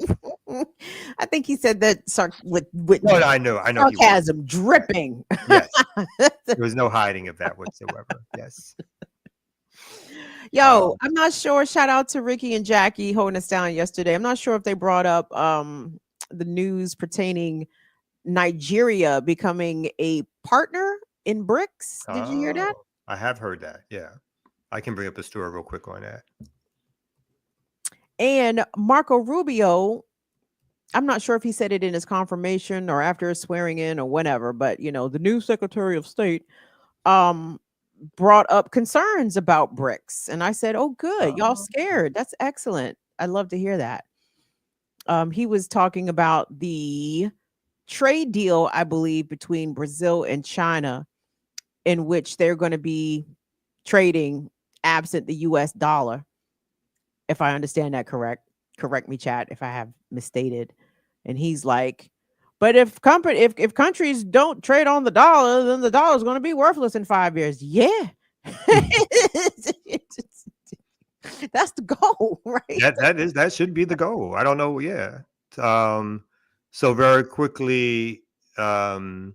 I think he said that with No, I know. sarcasm dripping. Yes, there was no hiding of that whatsoever. Yes. Yo, I'm not sure. Shout out to Ricky and Jackie holding us down yesterday. I'm not sure if they brought up the news pertaining Nigeria becoming a partner in BRICS. Did you hear that? I have heard that. Yeah. I can bring up a story real quick on that. And Marco Rubio, I'm not sure if he said it in his confirmation or after his swearing in or whatever, but the new Secretary of State brought up concerns about BRICS. And I said, oh, good. Y'all scared. That's excellent. I'd love to hear that. He was talking about the trade deal, I believe, between Brazil and China, in which they're going to be trading absent the US dollar. If I understand that correct me, chat, if I have misstated. And he's like, but if countries don't trade on the dollar, then the dollar is going to be worthless in 5 years. Yeah. That's the goal, right? That should be the goal. I don't know. Yeah. So very quickly, AP,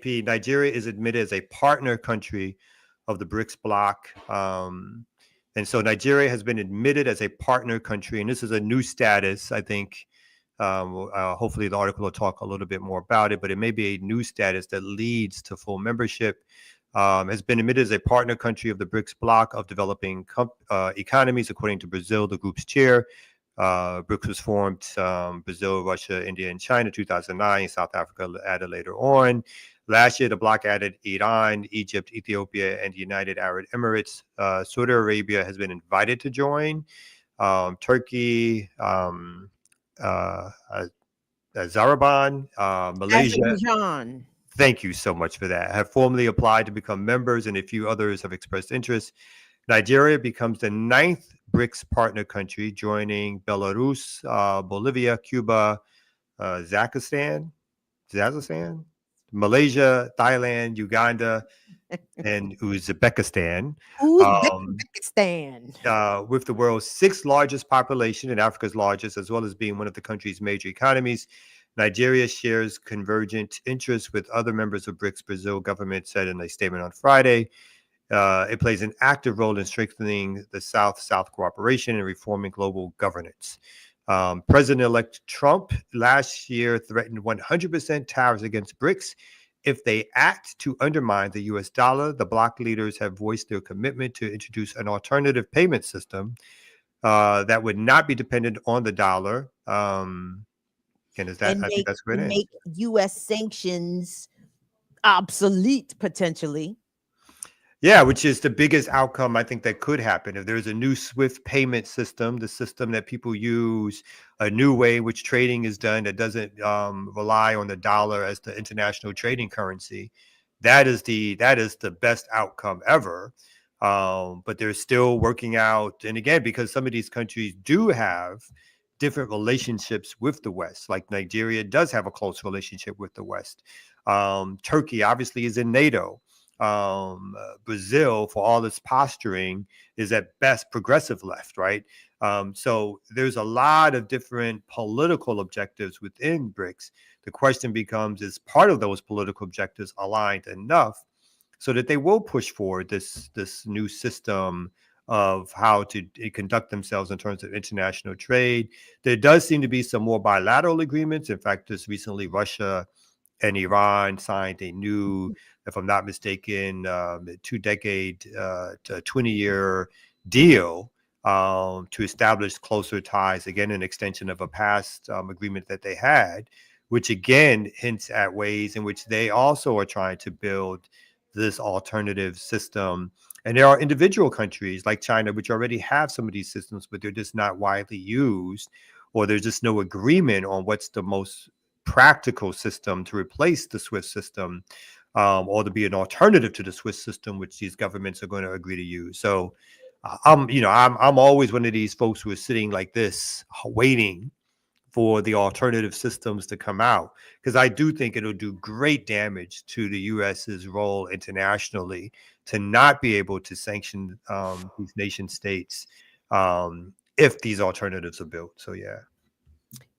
Nigeria is admitted as a partner country of the BRICS bloc. And so Nigeria has been admitted as a partner country, and this is a new status, I think. Hopefully the article will talk a little bit more about it, but it may be a new status that leads to full membership. Has been admitted as a partner country of the BRICS bloc of developing economies, according to Brazil, the group's chair. BRICS was formed Brazil, Russia, India, and China 2009. South Africa added later on. Last year, the bloc added Iran, Egypt, Ethiopia, and the United Arab Emirates. Saudi Arabia has been invited to join. Turkey, Azerbaijan, Malaysia. Azerbaijan. Thank you so much for that. Have formally applied to become members, and a few others have expressed interest. Nigeria becomes the 9th BRICS partner country, joining Belarus, Bolivia, Cuba, Kazakhstan, Malaysia, Thailand, Uganda, and Uzbekistan. With the world's 6th largest population and Africa's largest, as well as being one of the country's major economies. Nigeria shares convergent interests with other members of BRICS, Brazil government said in a statement on Friday. It plays an active role in strengthening the South-South cooperation and reforming global governance. President-elect Trump last year threatened 100% tariffs against BRICS if they act to undermine the U.S. dollar. The bloc leaders have voiced their commitment to introduce an alternative payment system that would not be dependent on the dollar. And is that? And I think that's where it ends. make U.S. sanctions obsolete potentially. Yeah, which is the biggest outcome I think that could happen. If there's a new SWIFT payment system, the system that people use, a new way in which trading is done that doesn't rely on the dollar as the international trading currency, that is the best outcome ever. But they're still working out, and again, because some of these countries do have different relationships with the West, like Nigeria does have a close relationship with the West. Turkey obviously is in NATO. Brazil, for all its posturing, is at best progressive left, right? So there's a lot of different political objectives within BRICS. The question becomes, is part of those political objectives aligned enough so that they will push forward this new system of how to conduct themselves in terms of international trade? There does seem to be some more bilateral agreements. In fact, just recently, Russia and Iran signed a new, if I'm not mistaken, 2-decade to 20-year deal to establish closer ties, again, an extension of a past agreement that they had, which again hints at ways in which they also are trying to build this alternative system. And there are individual countries like China, which already have some of these systems, but they're just not widely used, or there's just no agreement on what's the most practical system to replace the SWIFT system, or to be an alternative to the SWIFT system, which these governments are going to agree to use. So I'm always one of these folks who are sitting like this, waiting for the alternative systems to come out, because I do think it'll do great damage to the US's role internationally to not be able to sanction these nation states if these alternatives are built. So yeah.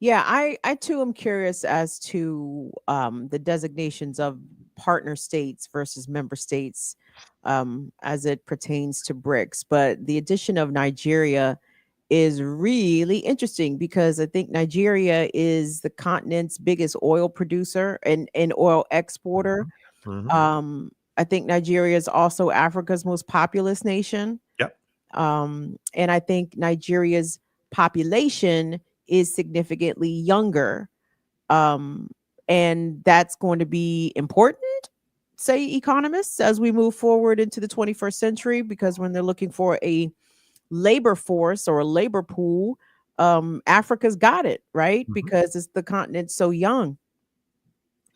Yeah, I too am curious as to the designations of partner states versus member states as it pertains to BRICS. But the addition of Nigeria is really interesting because I think Nigeria is the continent's biggest oil producer and oil exporter. Mhm. I think Nigeria is also Africa's most populous nation. Yep. And I think Nigeria's population is significantly younger. And that's going to be important, say economists, as we move forward into the 21st century, because when they're looking for a labor force or a labor pool, Africa's got it, right? Mhm. Because it's the continent so young.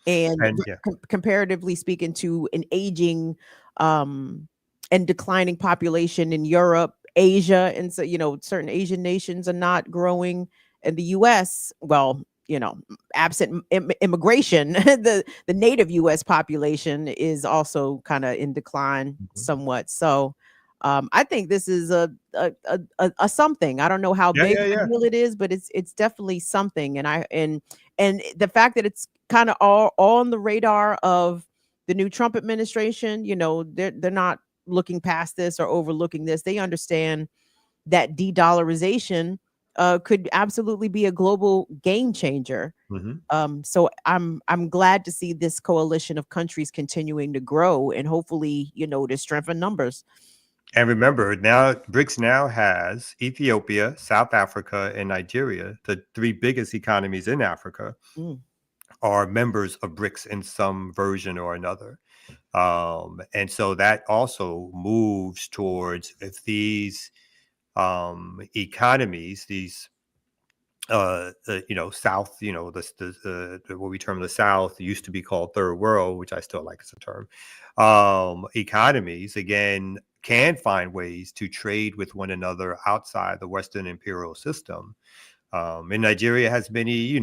And yeah. comparatively speaking to an aging and declining population in Europe, Asia, and so certain Asian nations are not growing. In the U.S., well, absent immigration, the native U.S. population is also kind of in decline somewhat. So I think this is a something. I don't know how big of a deal it is, but it's definitely something. And the fact that it's kind of all on the radar of the new Trump administration, they're not looking past this or overlooking this. They understand that de-dollarization could absolutely be a global game changer. So I'm glad to see this coalition of countries continuing to grow and hopefully, to strengthen numbers. And remember, now BRICS now has Ethiopia, South Africa, and Nigeria, the 3 biggest economies in Africa, are members of BRICS in some version or another. And so that also moves towards, if these economies, these South, what we term the South used to be called Third World, which I still like as a term. Economies again can find ways to trade with one another outside the Western imperial system. And Nigeria has many,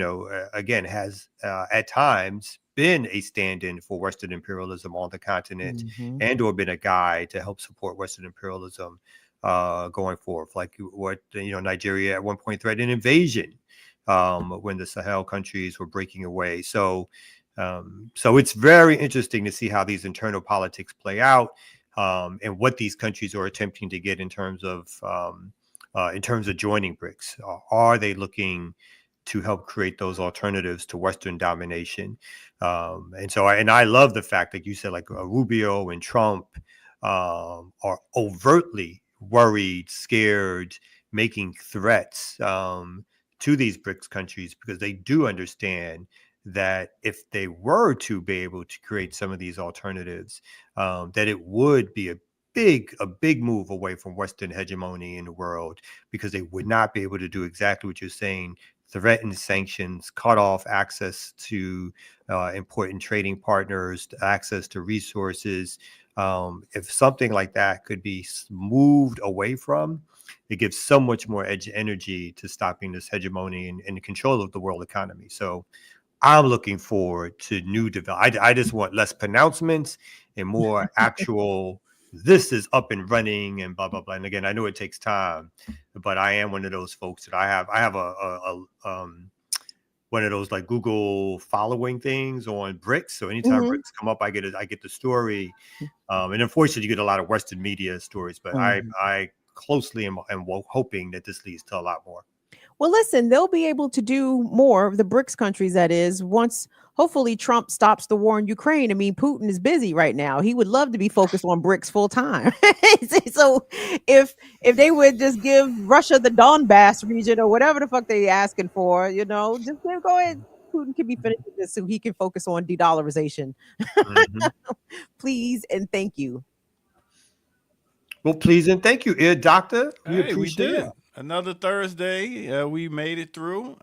has at times been a stand-in for Western imperialism on the continent, and or been a guide to help support Western imperialism going forth, like what Nigeria at one point threatened invasion when the Sahel countries were breaking away. So it's very interesting to see how these internal politics play out, and what these countries are attempting to get in terms of in terms of joining BRICS? Are they looking to help create those alternatives to Western domination? And I love the fact that you said like Rubio and Trump are overtly worried, scared, making threats to these BRICS countries, because they do understand that if they were to be able to create some of these alternatives, that it would be a big move away from Western hegemony in the world, because they would not be able to do exactly what you're saying: threaten sanctions, cut off access to important trading partners, access to resources. If something like that could be moved away from, it gives so much more energy to stopping this hegemony and the control of the world economy. So I'm looking forward to new development. I just want less pronouncements and more actual, this is up and running and blah, blah, blah. And again, I know it takes time, but I am one of those folks that I have one of those like Google following things on BRICS. So anytime Mhm. BRICS come up, I get the story. And unfortunately, you get a lot of Western media stories, but I closely am hoping that this leads to a lot more. Well, listen, they'll be able to do more, the BRICS countries, that is, once hopefully Trump stops the war in Ukraine. I mean, Putin is busy right now. He would love to be focused on BRICS full time. So if they would just give Russia the Donbass region or whatever the fuck they asking for, just go ahead. Putin can be finished with this so he can focus on de-dollarization. Mhm. Please and thank you. Well, please and thank you, Ear Doctor. We Hey, we appreciate did it. another Thursday. We made it through.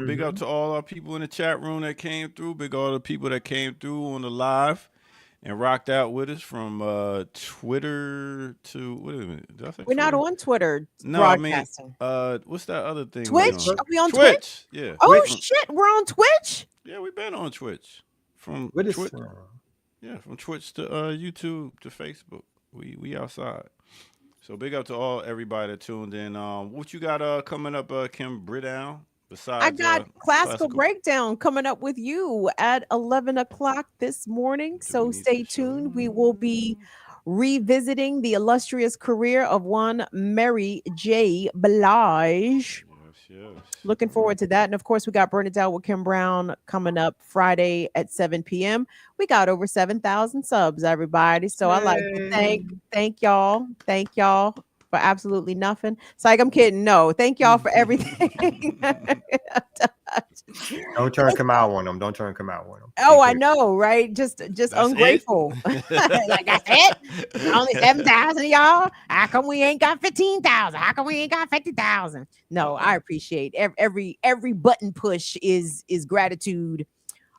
Big up Mhm. to all our people in the chat room that came through. Big all the people that came through on the live and rocked out with us from Twitter to, wait a minute, did I say We're not Twitter? on Twitter No, I mean, broadcasting. what's that other thing we Twitch? on? Are we on Twitch? Twitch. Yeah. Oh Twitch. shit, we're on Twitch. Yeah, we've been on Twitch. From What is Twitch. Yeah, from Twitch to YouTube to Facebook. We outside. So big up to everybody that tuned in. What you got coming up, Kim Bridown? I Besides got classical breakdown coming up with you at 11 o'clock this morning. Do we So need stay to show tuned. We you? will be revisiting the illustrious career of one Mary J. Blige. Yes. Looking forward to that. And of course, we got Burn It Down with Kim Brown coming up Friday at 7 p.m. We got over 7,000 subs, everybody. So I like to thank y'all. Thank y'all for absolutely nothing. It's like I'm kidding. No, thank y'all for everything. Don't turn come out on them. Don't turn come out on them. Oh, I know, right? Just That's ungrateful. Like that's it. Only 7,000 of y'all. How come we ain't got 15,000? How come we ain't got 50,000? No, I appreciate every button push is gratitude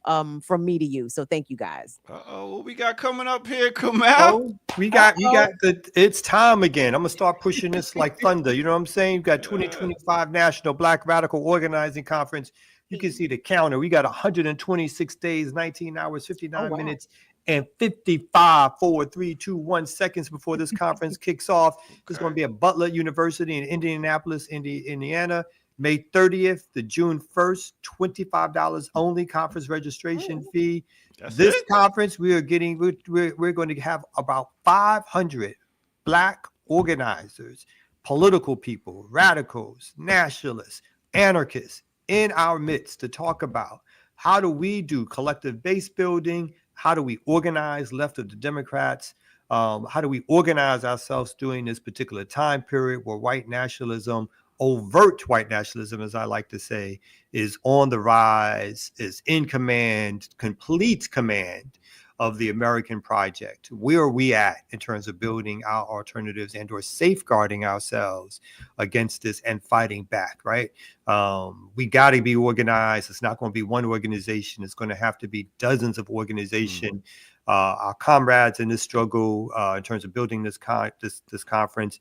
from me to you. So thank you guys. What we got coming up here? Come out. Oh, we got it's time again. I'm gonna start pushing this like thunder. You know what I'm saying? You got 2025 National Black Radical Organizing Conference. You can see the counter. We got 126 days, 19 hours, 59 minutes, and 55, 4, 3, 2, 1 seconds before this conference kicks off. It's going to be at Butler University in Indianapolis, Indiana, May 30th to June 1st, $25 only conference registration fee. This conference, we're going to have about 500 Black organizers, political people, radicals, nationalists, anarchists in our midst to talk about how do we do collective base building, how do we organize left of the Democrats, how do we organize ourselves during this particular time period where white nationalism, overt white nationalism, as I like to say, is on the rise, is in command, complete command of the American project. Where are we at in terms of building our alternatives and or safeguarding ourselves against this and fighting back, right? We got to be organized. It's not going to be one organization. It's going to have to be dozens of organizations. Our comrades in this struggle in terms of building this conference,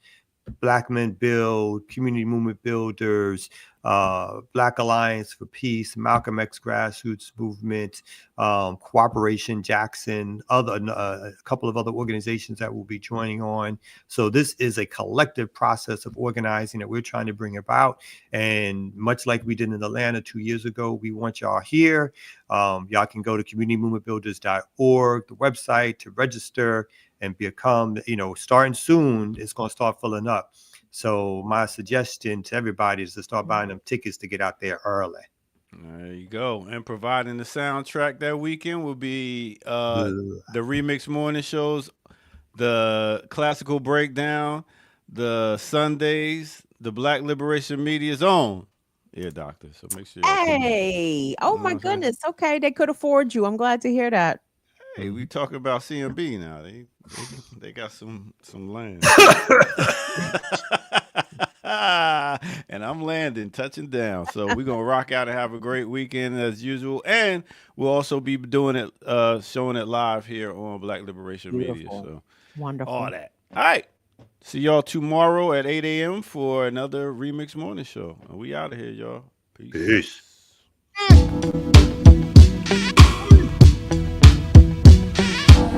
Black Men Build, Community Movement Builders, Black Alliance for Peace, Malcolm X Grassroots Movement, Cooperation Jackson, a couple of other organizations that will be joining on. So this is a collective process of organizing that we're trying to bring about. And much like we did in Atlanta 2 years ago, we want y'all here. Y'all can go to communitymovementbuilders.org, the website, to register and become, starting soon, it's going to start filling up. So my suggestion to everybody is to start buying them tickets to get out there early. There you go. And providing the soundtrack that weekend will be the remix morning shows, the classical breakdown, the Sundays, the Black Liberation Media's own Ear Doctor. So make sure. Hey, oh my goodness. Okay, they could afford you. I'm glad to hear that. Hey, we talking about CMB now. They got some land. And I'm landing, touching down. So we're gonna rock out and have a great weekend as usual. And we'll also be doing it, showing it live here on Black Liberation Media. So wonderful. All that. All right. See y'all tomorrow at 8 a.m. for another Remix Morning Show. And we out of here, y'all. Peace.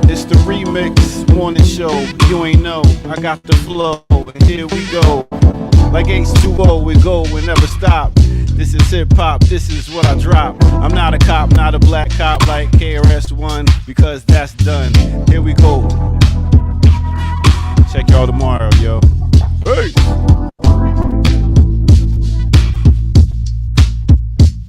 It's the Remix Morning Show. You ain't know, I got the flow. And here we go. Like H2O, we go and never stop. This is hip hop, this is what I drop. I'm not a cop, not a black cop like KRS-One, because that's done. Here we go. Check y'all tomorrow, yo.